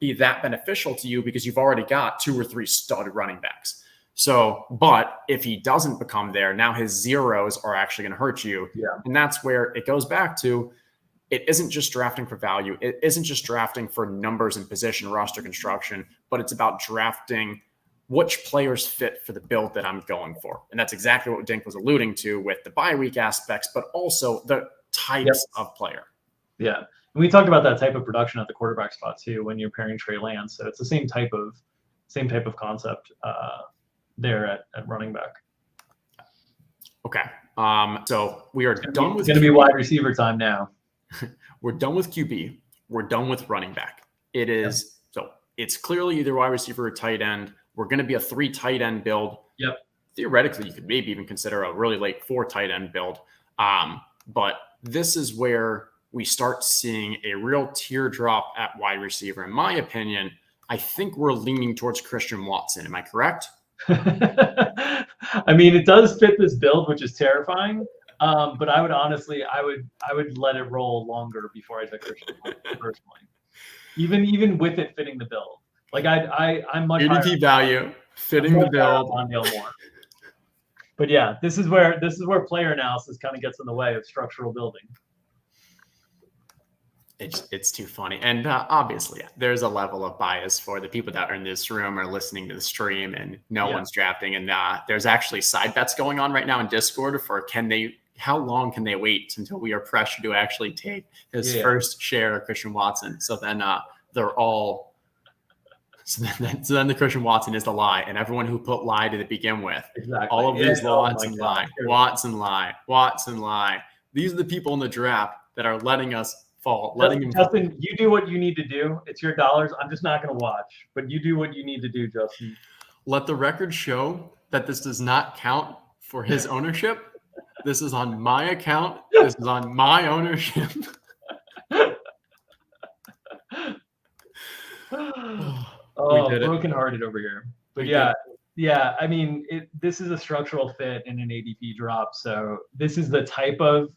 A: be that beneficial to you because you've already got 2 or 3 stud running backs. So, but if he doesn't become there, now his zeros are actually going to hurt you. And that's where it goes back to, it isn't just drafting for value. It isn't just drafting for numbers and position roster construction, but it's about drafting which players fit for the build that I'm going for. And that's exactly what Dink was alluding to with the bye week aspects, but also the types of player.
B: Yeah. And we talked about that type of production at the quarterback spot too, when you're pairing Trey Lance. So it's the same type of concept there at running back.
A: Okay. So we are done with.
B: It's going to be wide receiver time now.
A: We're done with QB. We're done with running back. It is so it's clearly either wide receiver or tight end. We're going to be a 3 tight end build. Theoretically, you could maybe even consider a really late 4 tight end build. But this is where we start seeing a real teardrop at wide receiver. In my opinion, I think we're leaning towards Christian Watson. Am I correct?
B: I mean, it does fit this build, which is terrifying. But I would honestly, I would let it roll longer before I took Christian Watson personally. Even with it fitting the build, like I'm much
A: UDP value fitting the build
B: on Dale Moore. But yeah, this is where player analysis kind of gets in the way of structural building.
A: It's too funny. And obviously, there's a level of bias for the people that are in this room or listening to the stream and no one's drafting. And there's actually side bets going on right now in Discord for how long can they wait until we are pressured to actually take his first share of Christian Watson? So then they're all so then the Christian Watson is the lie, and everyone who put lie to begin with.
B: Exactly.
A: All of these Watson lie. These are the people in the draft that are letting us fall.
B: Justin, you do what you need to do. It's your dollars. I'm just not going to watch, but you do what you need to do, Justin.
A: Let the record show that this does not count for his ownership. This is on my account. This is on my ownership.
B: Brokenhearted over here. But yeah. I mean, this is a structural fit in an ADP drop. So this is the type of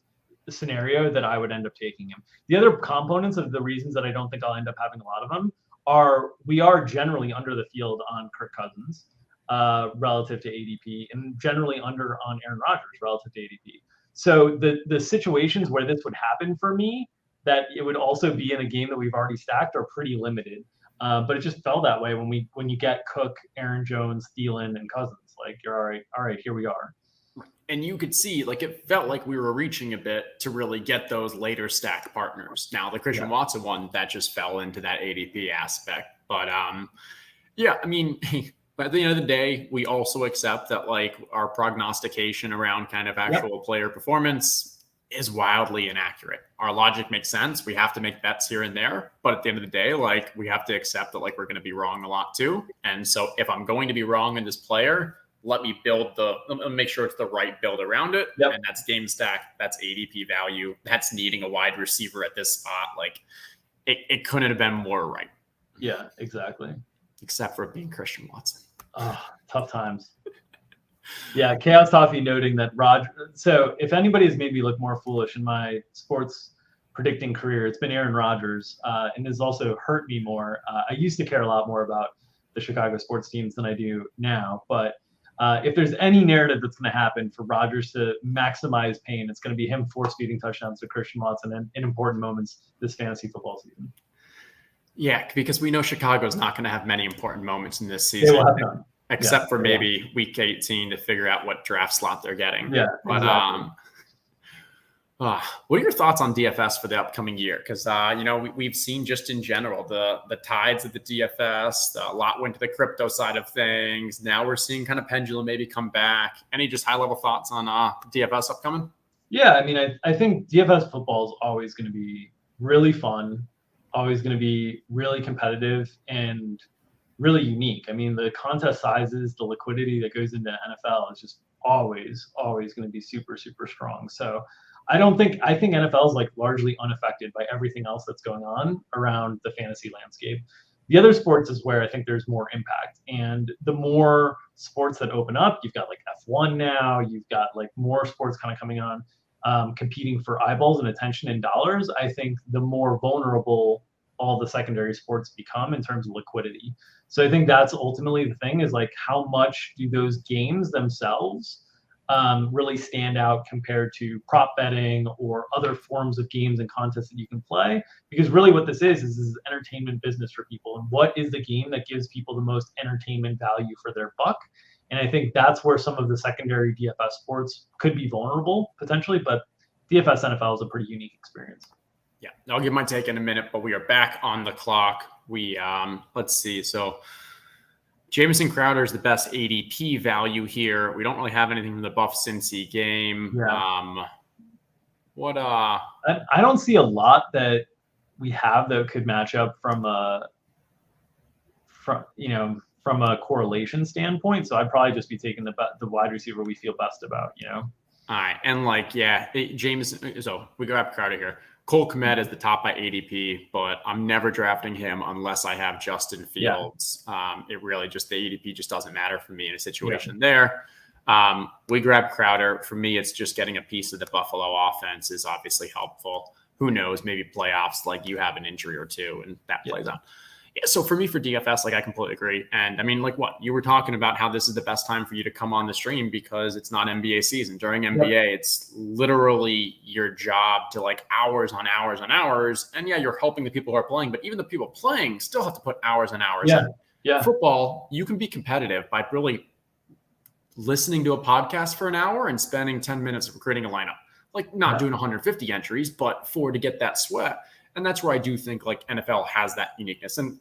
B: scenario that I would end up taking him. The other components of the reasons that I don't think I'll end up having a lot of them are we are generally under the field on Kirk Cousins relative to ADP, and generally under on Aaron Rodgers relative to ADP. So the situations where this would happen for me, that it would also be in a game that we've already stacked, are pretty limited. But it just fell that way when you get Cook, Aaron Jones, Thielen, and Cousins. Like, you're all right, here we are.
A: And you could see, like, it felt like we were reaching a bit to really get those later stack partners. Now, the Christian Watson one, that just fell into that ADP aspect. But, I mean, but at the end of the day, we also accept that, like, our prognostication around kind of actual player performance is wildly inaccurate. Our logic makes sense. We have to make bets here and there. But at the end of the day, like, we have to accept that, like, we're going to be wrong a lot too. And so if I'm going to be wrong in this player, let me make sure it's the right build around it. And that's game stack. That's ADP value. That's needing a wide receiver at this spot. Like, it couldn't have been more right.
B: Yeah, exactly.
A: Except for being Christian Watson.
B: Tough times. Yeah, Chaos Toffee noting that so if anybody has made me look more foolish in my sports predicting career, it's been Aaron Rodgers, and has also hurt me more. I used to care a lot more about the Chicago sports teams than I do now, but if there's any narrative that's going to happen for Rodgers to maximize pain, it's going to be him force-feeding touchdowns to Christian Watson in important moments this fantasy football season.
A: Yeah, because we know Chicago's not going to have many important moments in this season, except for maybe week 18 to figure out what draft slot they're getting.
B: Yeah,
A: but
B: exactly.
A: What are your thoughts on DFS for the upcoming year? Because we've seen just in general the tides of the DFS. A lot went to the crypto side of things. Now we're seeing kind of pendulum maybe come back. Any just high level thoughts on DFS upcoming?
B: Yeah, I mean, I think DFS football is always going to be really fun, always going to be really competitive and really unique. I mean, the contest sizes, the liquidity that goes into NFL is just always going to be super, super strong. So I think NFL is like largely unaffected by everything else that's going on around the fantasy landscape. The other sports is where I think there's more impact. And the more sports that open up, you've got like F1 now, you've got like more sports kind of coming on, competing for eyeballs and attention and dollars. I think the more vulnerable all the secondary sports become in terms of liquidity. So I think that's ultimately the thing, is like, how much do those games themselves really stand out compared to prop betting or other forms of games and contests that you can play? Because really what this is entertainment business for people. And what is the game that gives people the most entertainment value for their buck? And I think that's where some of the secondary DFS sports could be vulnerable potentially, but DFS NFL is a pretty unique experience.
A: Yeah, I'll give my take in a minute, but we are back on the clock. We let's see. So Jamison Crowder is the best ADP value here. We don't really have anything from the Buff Cincy game.
B: Yeah.
A: I
B: don't see a lot that we have that could match up from a correlation standpoint. So I'd probably just be taking the wide receiver we feel best about.
A: All right, and Jamison. So we go after Crowder here. Cole Kmet is the top by ADP, but I'm never drafting him unless I have Justin Fields. Yeah. It really just, the ADP just doesn't matter for me in a situation there. We grab Crowder. For me, it's just getting a piece of the Buffalo offense is obviously helpful. Who knows, maybe playoffs, like you have an injury or two and that plays out. Yeah, so for me, for DFS, like I completely agree. And I mean, like what you were talking about, how this is the best time for you to come on the stream because it's not NBA season. During NBA, it's literally your job to like hours on hours on hours. And yeah, you're helping the people who are playing, but even the people playing still have to put hours and hours in.
B: Yeah.
A: Football, you can be competitive by really listening to a podcast for an hour and spending 10 minutes of creating a lineup. Like not doing 150 entries, but to get that sweat. And that's where I do think like NFL has that uniqueness. And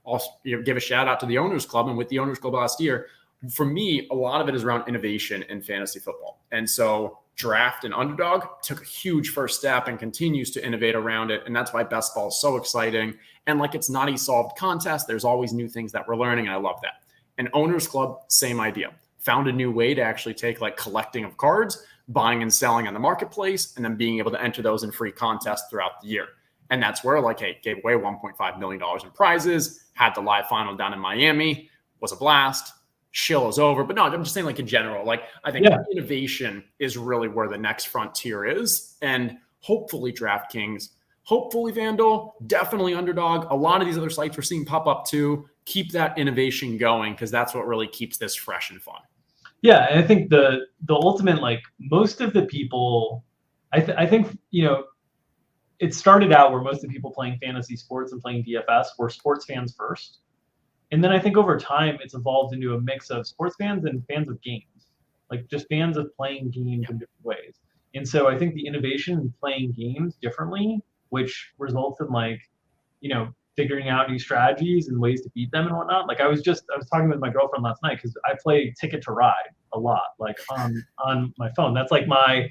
A: also give a shout out to the Owners Club. And with the Owners Club last year, for me, a lot of it is around innovation in fantasy football. And so Draft and Underdog took a huge first step and continues to innovate around it. And that's why Best Ball is so exciting. And like it's not a solved contest. There's always new things that we're learning. And I love that. And Owners Club, same idea. Found a new way to actually take like collecting of cards, buying and selling on the marketplace, and then being able to enter those in free contests throughout the year. And that's where, like, hey, gave away $1.5 million in prizes, had the live final down in Miami, was a blast. Shill is over. But no, I'm just saying, like, in general, like, I think innovation is really where the next frontier is. And hopefully DraftKings, hopefully Vandal, definitely Underdog. A lot of these other sites we're seeing pop up too. Keep that innovation going because that's what really keeps this fresh and fun.
B: Yeah, and I think the ultimate, like, most of the people, I think, it started out where most of the people playing fantasy sports and playing DFS were sports fans first. And then I think over time, it's evolved into a mix of sports fans and fans of games, like just fans of playing games in different ways. And so I think the innovation in playing games differently, which results in like, figuring out new strategies and ways to beat them and whatnot. Like I was talking with my girlfriend last night because I play Ticket to Ride a lot, like on my phone. That's like my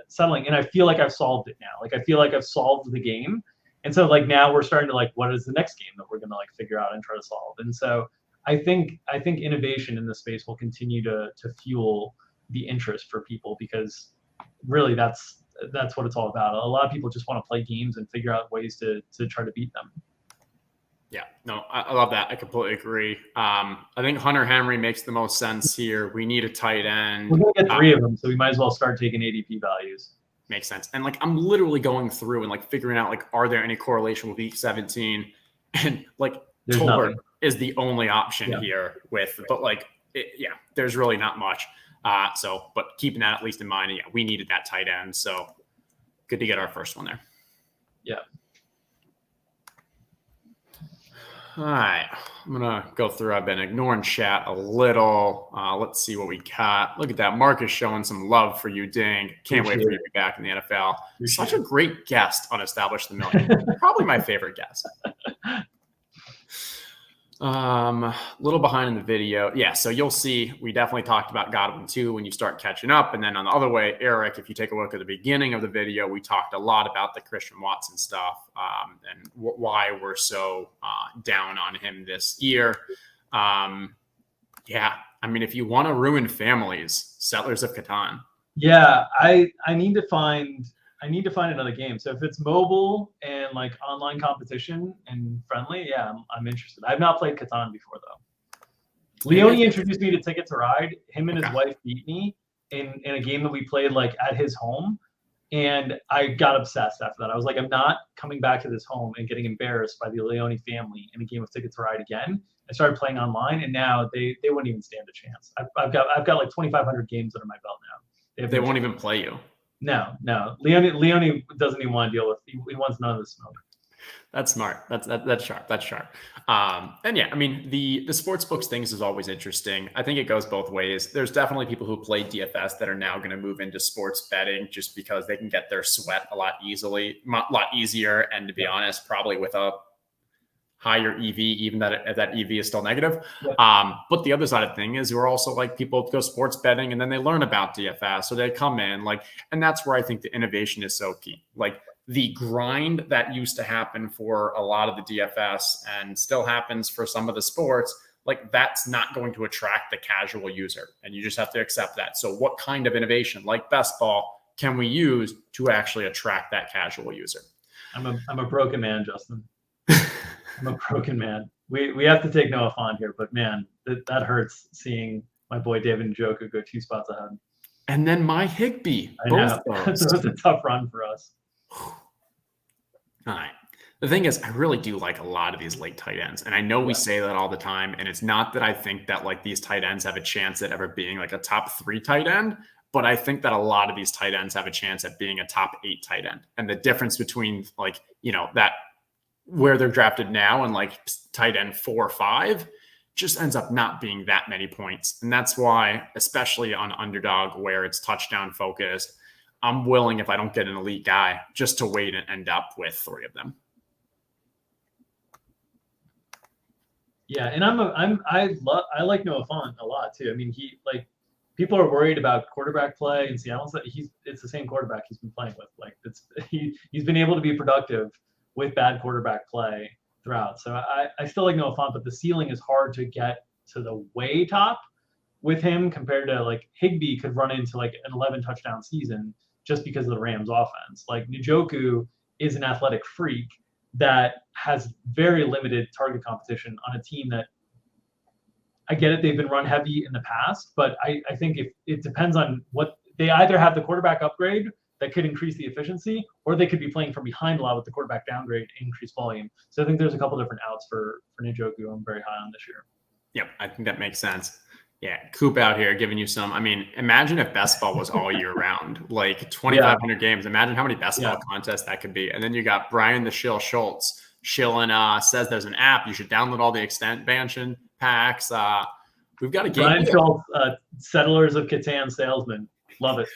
B: settling, and I feel like I've solved it now. Like I feel like I've solved the game, and so like now we're starting to like, what is the next game that we're gonna like figure out and try to solve? And so I think innovation in this space will continue to fuel the interest for people because really that's what it's all about. A lot of people just want to play games and figure out ways to try to beat them.
A: Yeah, no, I love that. I completely agree. I think Hunter Henry makes the most sense here. We need a tight end.
B: We're going to get 3 of them, so we might as well start taking ADP values.
A: Makes sense. And like, I'm literally going through and like figuring out like, are there any correlation with week 17? And like, Tolbert is the only option here with, but like, there's really not much. But keeping that at least in mind, we needed that tight end. So good to get our first one there.
B: Yeah.
A: All right, I'm gonna go through. I've been ignoring chat a little. Let's see what we got. Look at that. Marcus showing some love for you, Ding. Can't wait for you to be back in the NFL. Such a great guest on Establish the Million. Probably my favorite guest. A little behind in the video. Yeah, so you'll see we definitely talked about Godwin too when you start catching up. And then on the other way, Eric, if you take a look at the beginning of the video, we talked a lot about the Christian Watson stuff and why we're so down on him this year. Yeah, I mean, if you want to ruin families, Settlers of Catan.
B: Yeah, I need to find another game. So if it's mobile and like online competition and friendly, yeah, I'm interested. I've not played Catan before though. Leone introduced me to Ticket to Ride. Him and his wife beat me in a game that we played like at his home, and I got obsessed after that. I was like, I'm not coming back to this home and getting embarrassed by the Leone family in a game of Ticket to Ride again. I started playing online, and now they wouldn't even stand a chance. I've got like 2,500 games under my belt now.
A: They won't even play you.
B: No. Leone doesn't even want to deal with. He wants none of the smoke.
A: That's smart. That's sharp. That's sharp. And yeah, I mean, the sports books things is always interesting. I think it goes both ways. There's definitely people who play DFS that are now going to move into sports betting just because they can get their sweat a lot easier. And to be honest, probably with a higher EV, even that EV is still negative. Yep. But the other side of thing is we're also like people go sports betting and then they learn about DFS. So they come in and that's where I think the innovation is so key. Like the grind that used to happen for a lot of the DFS and still happens for some of the sports, like that's not going to attract the casual user. And you just have to accept that. So what kind of innovation like best ball can we use to actually attract that casual user?
B: I'm a broken man, Justin. I'm a broken man. We have to take Noah Font here, but man, that hurts seeing my boy David Njoku go 2 spots ahead.
A: And then my Higbee.
B: I know. It was a tough run for us.
A: All right. The thing is, I really do like a lot of these late tight ends. And I know we say that all the time. And it's not that I think that like these tight ends have a chance at ever being like a top 3 tight end, but I think that a lot of these tight ends have a chance at being a top 8 tight end. And the difference between like, that where they're drafted now and like tight end 4 or 5 just ends up not being that many points. And that's why, especially on Underdog where it's touchdown focused, I'm willing, if I don't get an elite guy, just to wait and end up with 3 of them.
B: Yeah, and I like Noah Font a lot too. I mean, people are worried about quarterback play in Seattle. It's the same quarterback he's been playing with. Like he's been able to be productive with bad quarterback play throughout. So I still like Noah Font, but the ceiling is hard to get to the way top with him compared to like Higbee could run into like an 11 touchdown season just because of the Rams offense. Like Njoku is an athletic freak that has very limited target competition on a team that I get it. They've been run heavy in the past, but I think if it depends on what they either have the quarterback upgrade that could increase the efficiency, or they could be playing from behind a lot with the quarterback downgrade and increase volume. So I think there's a couple different outs for Njoku I'm very high on this year.
A: Yep, I think that makes sense. Yeah, Coop out here giving you some. I mean, imagine if best ball was all year round, like 2,500 games. Imagine how many best ball contests that could be. And then you got Brian the Shill Schultz. Shillin says there's an app. You should download all the expansion packs. We've got a game.
B: Brian Schultz, Settlers of Catan salesman. Love it.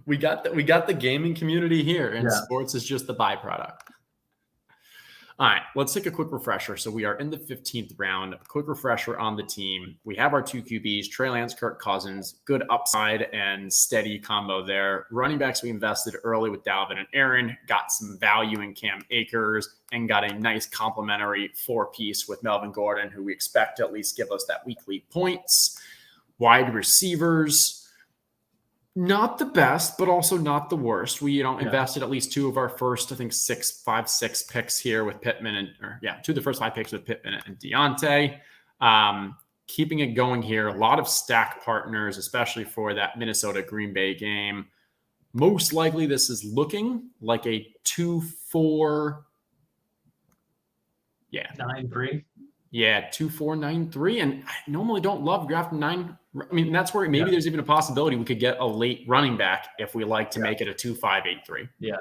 A: We got the gaming community here, and sports is just the byproduct. All right, let's take a quick refresher. So we are in the 15th round. A quick refresher on the team. We have our 2 QBs, Trey Lance, Kirk Cousins. Good upside and steady combo there. Running backs, we invested early with Dalvin and Aaron. Got some value in Cam Akers and got a nice complementary 4-piece with Melvin Gordon, who we expect to at least give us that weekly points. Wide receivers, not the best, but also not the worst. We, invested at least 2 of our first, I think 6 picks here with Pittman 2 of the first 5 picks with Pittman and Deontay. Keeping it going here. A lot of stack partners, especially for that Minnesota Green Bay game. Most likely this is looking like a 2-4. Yeah.
B: 9-3.
A: Yeah, 2-4-9-3. And I normally don't love drafting 9. I mean, that's where maybe there's even a possibility we could get a late running back if we like to make it a 2-5-8-3.
B: Yeah.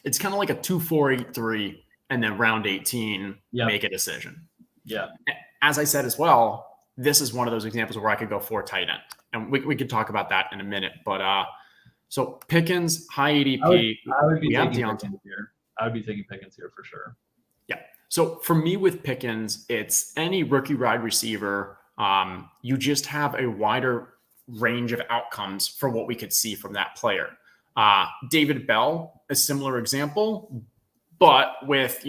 A: It's kind of like a 2-4-8-3 and then round 18, make a decision.
B: Yeah.
A: As I said as well, this is one of those examples where I could go 4 tight end. And we could talk about that in a minute. But so Pickens, high ADP.
B: I would be
A: we have
B: taking
A: Deontay
B: Pickens here. I would be taking Pickens here for sure.
A: Yeah. So for me with Pickens, it's any rookie wide receiver. You just have a wider range of outcomes for what we could see from that player. David Bell, a similar example, but with,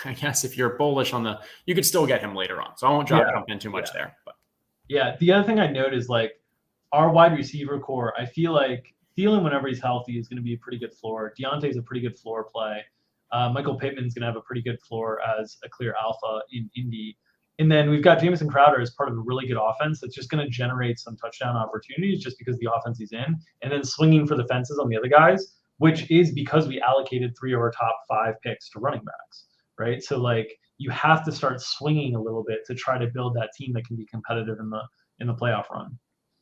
A: I guess if you're bullish on you could still get him later on. So I won't jump in too much there. But
B: yeah, the other thing I note is like our wide receiver core. I feel like Thielen, whenever he's healthy, is going to be a pretty good floor. Deontay's a pretty good floor play. Michael Pittman's going to have a pretty good floor as a clear alpha in Indy. And then we've got Jamison Crowder as part of a really good offense that's just going to generate some touchdown opportunities just because the offense he's in, and then swinging for the fences on the other guys, which is because we allocated 3 of our top 5 picks to running backs, right? So like you have to start swinging a little bit to try to build that team that can be competitive in the playoff run.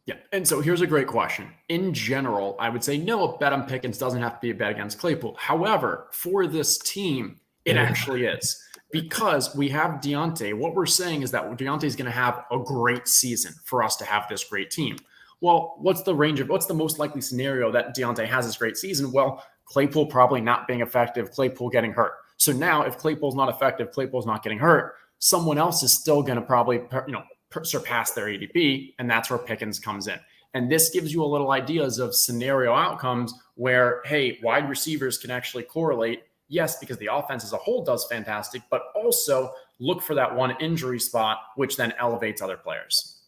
A: Yeah, and so here's a great question. In general, I would say no, a bet on Pickens doesn't have to be a bet against Claypool. However, for this team, it actually is. Because we have Deontay, what we're saying is that Deontay is going to have a great season for us to have this great team. Well, what's the most likely scenario that Deontay has this great season? Well, Claypool probably not being effective, Claypool getting hurt. So now if Claypool's not effective, Claypool's not getting hurt, someone else is still going to probably, surpass their ADP, and that's where Pickens comes in. And this gives you a little ideas of scenario outcomes where, hey, wide receivers can actually correlate. Yes, because the offense as a whole does fantastic, but also look for that one injury spot, which then elevates other players.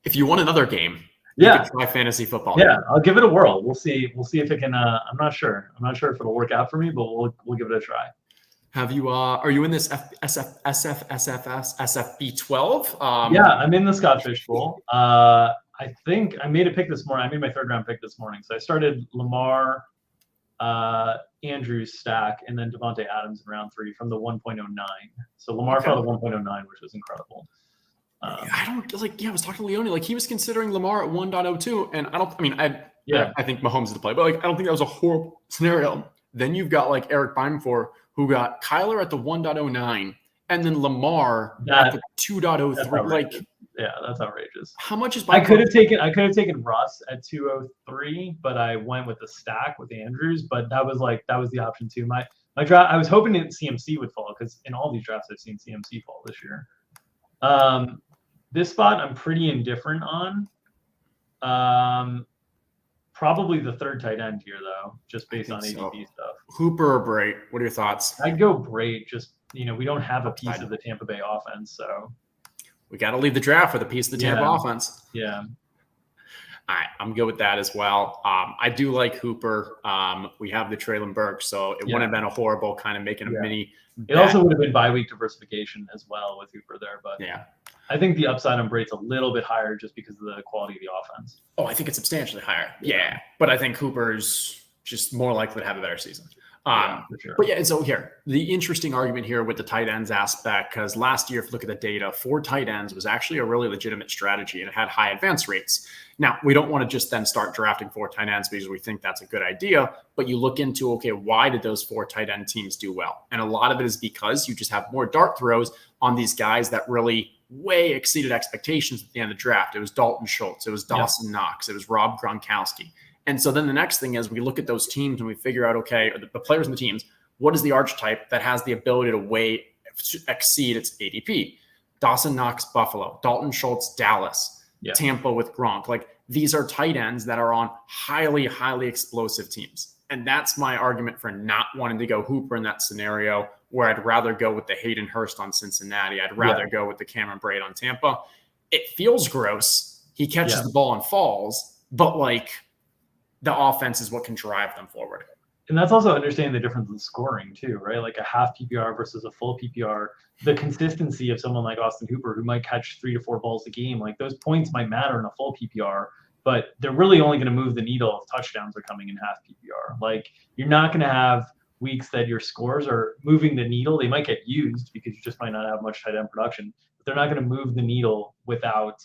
A: If you want another game, you can try fantasy football.
B: Yeah, I'll give it a whirl. We'll see. We'll see if it can. I'm not sure. I'm not sure if it'll work out for me, but we'll give it a try.
A: Have you? Are you in this SFB12?
B: Yeah, I'm in the Scotch Fish Bowl. I think I made a pick this morning. I made my 3rd round pick this morning. So I started Lamar, Andrews stack, and then Devontae Adams in round 3 from the 1.09. So Lamar fell to 1.09, which was incredible.
A: I was talking to Leone, he was considering Lamar at 1.02, and I think Mahomes is the play, but I don't think that was a horrible scenario. Then you've got Eric Bimfor, who got Kyler at the 1.09, and then Lamar at the 2.03.
B: Yeah, that's outrageous.
A: How much is
B: I could have taken Russ at 203, but I went with the stack with Andrews. But that was the option too. My draft, I was hoping that CMC would fall because in all these drafts I've seen CMC fall this year. This spot I'm pretty indifferent on. Probably the 3rd tight end here though, just based on ADP stuff.
A: Hooper or Brait? What are your thoughts?
B: I'd go Brait. Just we don't have a piece of the Tampa Bay offense, so.
A: We got to leave the draft with a piece of the Tampa offense.
B: Yeah.
A: All right. I'm good with that as well. I do like Hooper. We have the Traylon Burks, so it wouldn't have been a horrible kind of making a mini bet.
B: It also would have been bye week diversification as well with Hooper there. But
A: yeah,
B: I think the upside on Brait's a little bit higher just because of the quality of the offense.
A: Oh, I think it's substantially higher. Yeah. But I think Hooper's just more likely to have a better season.
B: For sure.
A: But yeah, and so here, the interesting argument here with the tight ends aspect, because last year, if you look at the data, 4 tight ends was actually a really legitimate strategy and it had high advance rates. Now, we don't want to just then start drafting 4 tight ends because we think that's a good idea, but you look into, okay, why did those 4 tight end teams do well? And a lot of it is because you just have more dart throws on these guys that really way exceeded expectations at the end of the draft. It was Dalton Schultz. It was Dawson Knox. It was Rob Gronkowski. And so then the next thing is we look at those teams and we figure out, okay, the players in the teams, what is the archetype that has the ability to exceed its ADP? Dawson Knox, Buffalo. Dalton Schultz, Dallas. Tampa with Gronk. These are tight ends that are on highly, highly explosive teams. And that's my argument for not wanting to go Hooper in that scenario, where I'd rather go with the Hayden Hurst on Cincinnati. I'd rather go with the Cameron Brate on Tampa. It feels gross. He catches the ball and falls, but the offense is what can drive them forward.
B: And that's also understanding the difference in scoring too, right? Like a half PPR versus a full PPR. The consistency of someone like Austin Hooper, who might catch 3 to 4 balls a game, those points might matter in a full PPR, but they're really only going to move the needle if touchdowns are coming in half PPR. You're not going to have weeks that your scores are moving the needle. They might get used because you just might not have much tight end production, but they're not going to move the needle without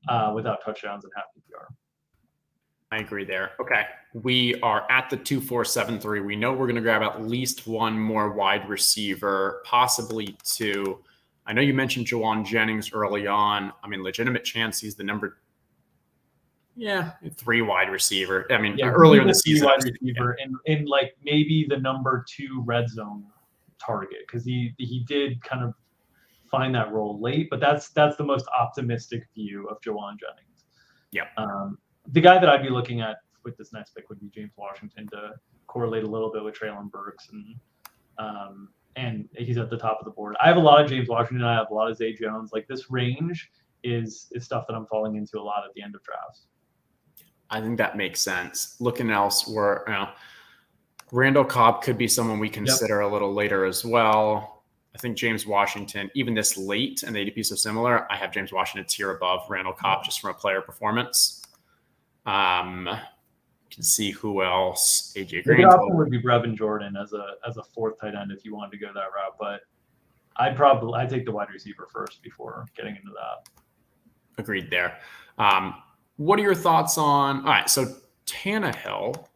B: touchdowns in half PPR.
A: I agree there. Okay. We are at the 2-4-7-3. We know we're going to grab at least one more wide receiver, possibly two. I know you mentioned Jawan Jennings early on. I mean, legitimate chance he's the number 3 wide receiver. I mean, earlier in the season.
B: Wide receiver and like maybe the number 2 red zone target, because he did kind of find that role late, but that's the most optimistic view of Jawan Jennings.
A: Yeah.
B: The guy that I'd be looking at with this next pick would be James Washington, to correlate a little bit with Treylon Burks, and he's at the top of the board. I have a lot of James Washington. I have a lot of Zay Jones. Like, this range is stuff that I'm falling into a lot at the end of drafts.
A: I think that makes sense. Looking elsewhere, Randall Cobb could be someone we consider a little later as well. I think James Washington, even this late, and the ADP so similar, I have James Washington tier above Randall Cobb just from a player performance. You can see who else. AJ Green.
B: The option would be Brevin Jordan as a 4th tight end if you wanted to go that route, but I'd take the wide receiver first before getting into that.
A: Agreed there. What are your thoughts on? All right, so Tannehill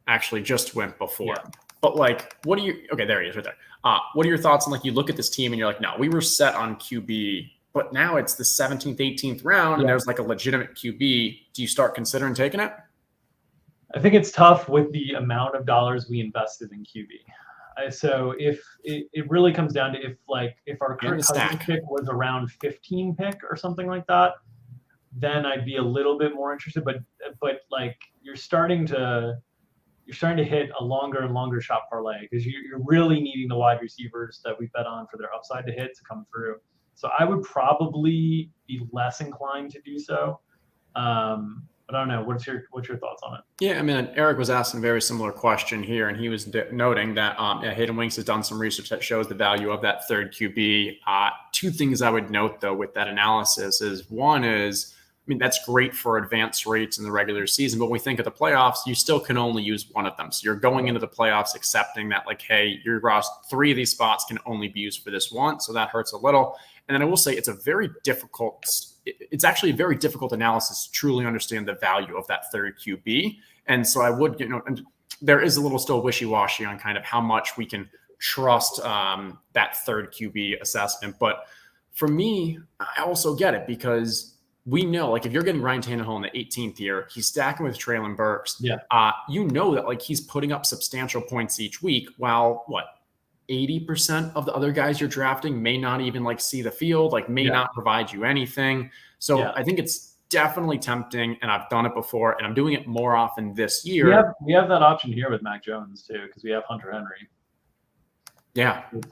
A: actually just went before, but like, what do you? Okay, there he is, right there. What are your thoughts on, like, you look at this team and you're like, no, we were set on QB, but now it's the 17th, 18th round, and there's like a legitimate QB. Do you start considering taking it?
B: I think it's tough with the amount of dollars we invested in QB. So if it really comes down to if our current Cousins pick was around 15 pick or something like that, then I'd be a little bit more interested. But like, you're starting to hit a longer and longer shot parlay, because you're really needing the wide receivers that we bet on for their upside to hit to come through. So I would probably be less inclined to do so. But I don't know. What's your thoughts on it?
A: Yeah, I mean, Eric was asking a very similar question here, and he was noting that Hayden Winks has done some research that shows the value of that third QB. 2 things I would note, though, with that analysis is, one is, I mean, that's great for advanced rates in the regular season, but when we think of the playoffs, you still can only use one of them. So you're going into the playoffs accepting that, like, hey, your 3 of these spots can only be used for this one, so that hurts a little. And then I will say it's actually a very difficult analysis to truly understand the value of that third QB. And so I would, and there is a little still wishy-washy on kind of how much we can trust that third QB assessment. But for me, I also get it, because we know, like, if you're getting Ryan Tannehill in the 18th year, he's stacking with Treylon Burks.
B: Yeah.
A: You know that, like, he's putting up substantial points each week, while 80% of the other guys you're drafting may not even, like, see the field, like, may not provide you anything. So I think it's definitely tempting, and I've done it before, and I'm doing it more often this year.
B: We have that option here with Mac Jones too, because we have Hunter Henry.
A: Yeah,
B: it's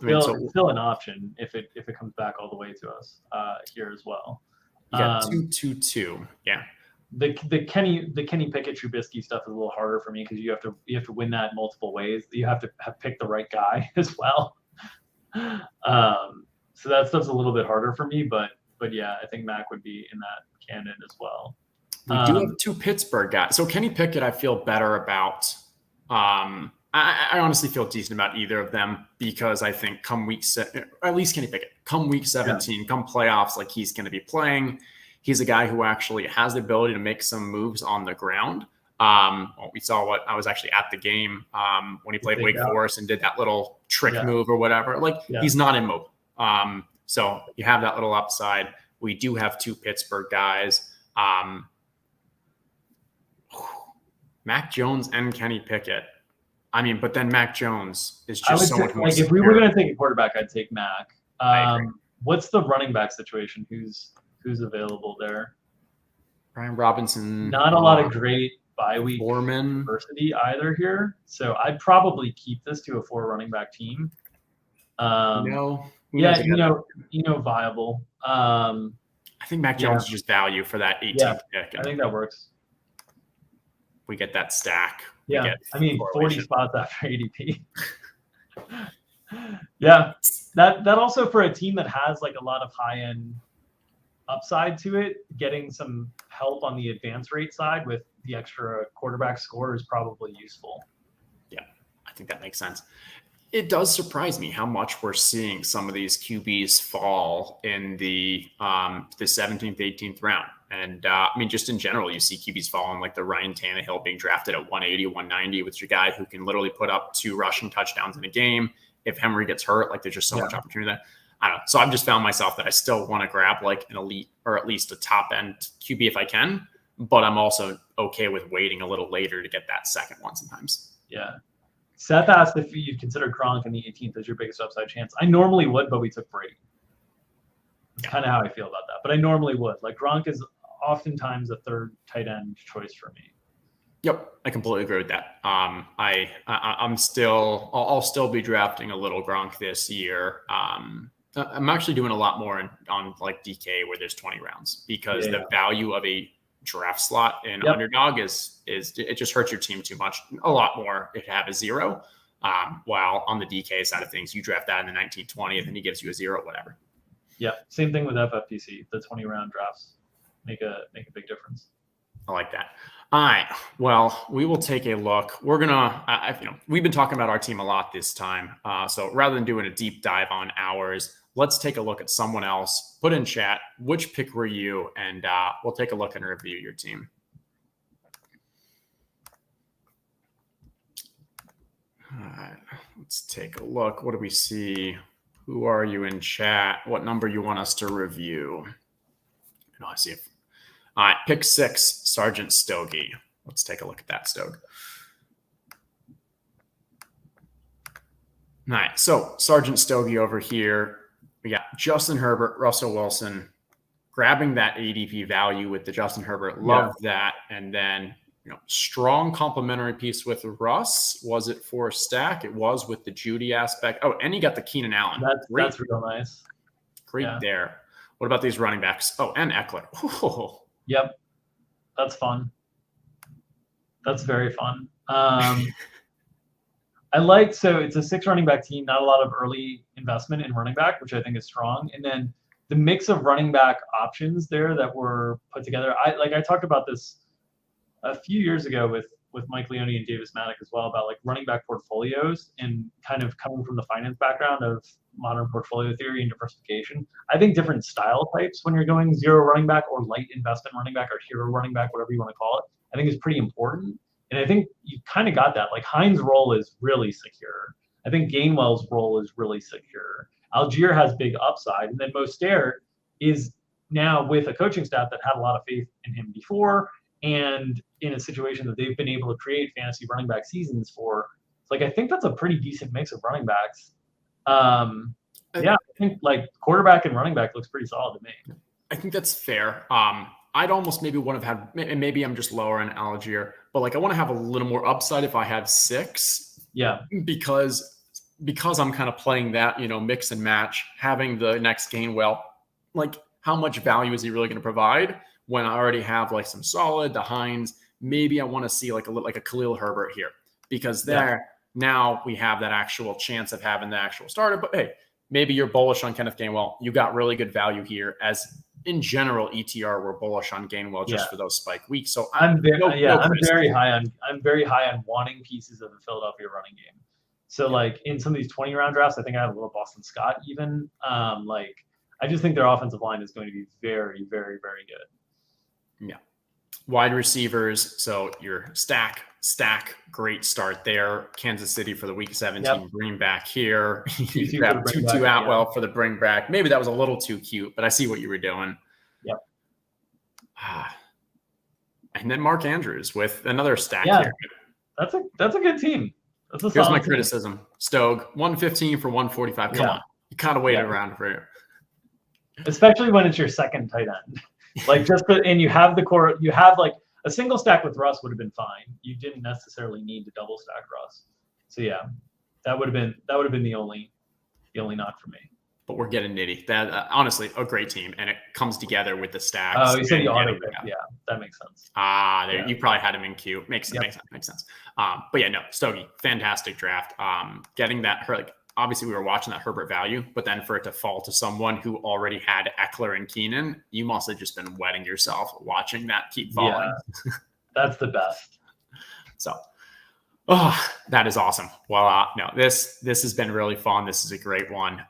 B: still an option if it comes back all the way to us here as well.
A: You got 2-2-2. Yeah.
B: The Kenny Pickett Trubisky stuff is a little harder for me, because you have to win that multiple ways. You have to pick the right guy as well. So that stuff's a little bit harder for me, but yeah, I think Mac would be in that canon as well.
A: We do have 2 Pittsburgh guys. So Kenny Pickett, I feel better about. I honestly feel decent about either of them, because I think come week 7, at least Kenny Pickett, come week 17, come playoffs, like, he's going to be playing. He's a guy who actually has the ability to make some moves on the ground. We saw what I was actually at the game when he played Wake Forest and did that little trick move or whatever. Like, he's not immobile. So you have that little upside. We do have 2 Pittsburgh guys. Mac Jones and Kenny Pickett. I mean, but then Mac Jones is just so much more.
B: Like, if we were going to take a quarterback, I'd take Mac. What's the running back situation? Who's available there?
A: Brian Robinson.
B: Not a lot of great bye week
A: Foreman
B: diversity either here. So I'd probably keep this to a 4 running back team. Viable.
A: I think Mac Jones is just value for that 18th pick.
B: I think that works.
A: We get that stack.
B: Yeah, I mean, 40 spots after ADP. Yeah, that also, for a team that has, like, a lot of high-end upside to it, getting some help on the advance rate side with the extra quarterback score is probably useful.
A: Yeah, I think that makes sense. It does surprise me how much we're seeing some of these QBs fall in the 17th, 18th round. And I mean, just in general, you see QBs falling, like the Ryan Tannehill being drafted at 180, 190, with your guy who can literally put up 2 rushing touchdowns in a game. If Henry gets hurt, like there's just so much opportunity there. I don't know. So I've just found myself that I still want to grab like an elite or at least a top end QB if I can, but I'm also okay with waiting a little later to get that second one sometimes.
B: Yeah. Seth asked if you'd consider Gronk in the 18th as your biggest upside chance. I normally would, but we took Brady. That's kind of how I feel about that. But I normally would. Like Gronk is oftentimes a third tight end choice for me.
A: Yep, I completely agree with that. I'll still be drafting a little Gronk this year. I'm actually doing a lot more on like DK where there's 20 rounds because the value of a draft slot in Underdog is it just hurts your team too much. A lot more if you have a 0. While on the DK side of things, you draft that in the 19th, 20th, and he gives you a 0, whatever.
B: Yeah, same thing with FFPC. The 20 round drafts make a big difference.
A: I like that. All right. Well, we will take a look. We're gonna, we've been talking about our team a lot this time. So rather than doing a deep dive on ours, let's take a look at someone else. Put in chat which pick were you, and we'll take a look and review your team. All right. Let's take a look. What do we see? Who are you in chat? What number you want us to review? I see it. All right, pick 6, Sergeant Stogie. Let's take a look at that, Stogie. All right, so Sergeant Stogie over here. We got Justin Herbert, Russell Wilson, grabbing that ADP value with the Justin Herbert. Love that. And then, strong complementary piece with Russ. Was it for a stack? It was with the Judy aspect. Oh, and you got the Keenan Allen.
B: That's real nice.
A: Great there. What about these running backs? Oh, and Eckler. Oh.
B: Yep. That's fun. That's very fun. So it's a 6 running back team, not a lot of early investment in running back, which I think is strong. And then the mix of running back options there that were put together. I talked about this a few years ago with Mike Leone and Davis Maddock as well about like running back portfolios and kind of coming from the finance background of modern portfolio theory and diversification. I think different style types when you're going 0 running back or light investment running back or hero running back, whatever you want to call it, I think is pretty important. And I think you kind of got that. Like Hines' role is really secure. I think Gainwell's role is really secure. Algier has big upside. And then Mostert is now with a coaching staff that had a lot of faith in him before and in a situation that they've been able to create fantasy running back seasons for. Like, I think that's a pretty decent mix of running backs. I think like quarterback and running back looks pretty solid to me.
A: I think that's fair. I'd almost maybe want to have, and maybe I'm just lower on Algier, but like I want to have a little more upside if I had 6.
B: Yeah.
A: Because I'm kind of playing that, mix and match, having the next Gainwell, like how much value is he really going to provide when I already have like some solid, the Hines, maybe I want to see like a Khalil Herbert here because now we have that actual chance of having the actual starter. But hey, maybe you're bullish on Kenneth Gainwell. You got really good value here. As in general, ETR we're bullish on Gainwell just for those spike weeks. So
B: I'm very high on wanting pieces of the Philadelphia running game. So like in some of these 20 round drafts, I think I have a little Boston Scott even. I just think their offensive line is going to be very, very, very good.
A: Yeah. Wide receivers. So your stack, great start there. Kansas City for the week 17 bring back here. You grab Tutu Atwell for the bring back. Maybe that was a little too cute, but I see what you were doing.
B: Yep.
A: And then Mark Andrews with another stack here.
B: That's a good team.
A: Here's my criticism. Stogue, 115 for 145. Come on. You kind of waited around for it.
B: Especially when it's your second tight end. And you have the core, you have like a single stack with Russ would have been fine. You didn't necessarily need to double stack Russ. So that would have been the only knock for me.
A: But we're getting nitty. That honestly a great team, and it comes together with the stacks.
B: Oh, you said you auto pick. Yeah, that makes sense.
A: You probably had him in queue. Makes sense. But yeah, no, Stogie, fantastic draft. Getting that obviously we were watching that Herbert value, but then for it to fall to someone who already had Eckler and Keenan, you must have just been wetting yourself watching that keep falling.
B: Yeah, that's the best.
A: So, that is awesome. Well, this has been really fun. This is a great one.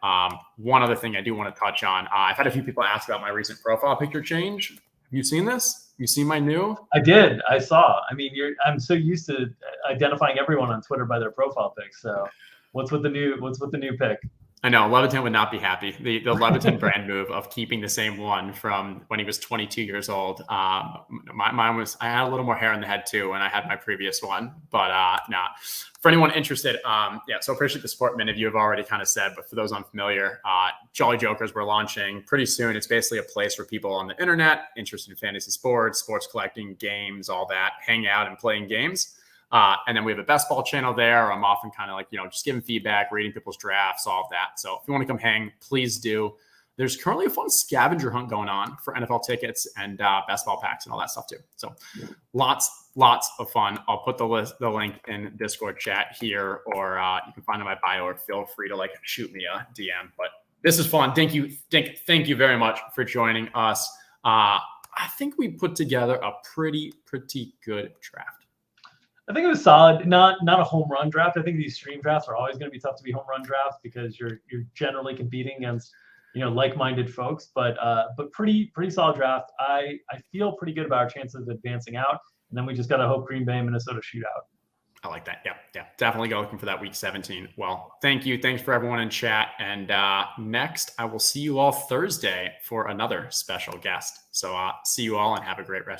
A: One other thing I do want to touch on, I've had a few people ask about my recent profile picture change. You seen this? You seen my new?
B: I did. I saw. I mean, I'm so used to identifying everyone on Twitter by their profile pics. So, what's with the new pic?
A: I know Leviton would not be happy. The Leviton brand move of keeping the same one from when he was 22 years old. Mine was, I had a little more hair on the head too, and I had my previous one. But nah. For anyone interested, so appreciate the support. Many of you have already kind of said, but for those unfamiliar, Jolly Jokers we're launching pretty soon. It's basically a place for people on the internet interested in fantasy sports collecting, games, all that, hang out and playing games. And then we have a best ball channel there. I'm often kind of like, just giving feedback, reading people's drafts, all of that. So if you want to come hang, please do. There's currently a fun scavenger hunt going on for NFL tickets and best ball packs and all that stuff too. So lots of fun. I'll put the link in Discord chat here, or you can find it in my bio, or feel free to shoot me a DM. But this is fun. Thank you very much for joining us. I think we put together a pretty good draft.
B: I think it was solid. Not a home run draft. I think these stream drafts are always going to be tough to be home run drafts because you're generally competing against like-minded folks. But pretty solid draft. I feel pretty good about our chances of advancing out, and then we just got to hope Green Bay and Minnesota shoot out.
A: I like that. Yeah. Definitely go looking for that week 17. Well, thank you. Thanks for everyone in chat. And next, I will see you all Thursday for another special guest. So see you all and have a great rest.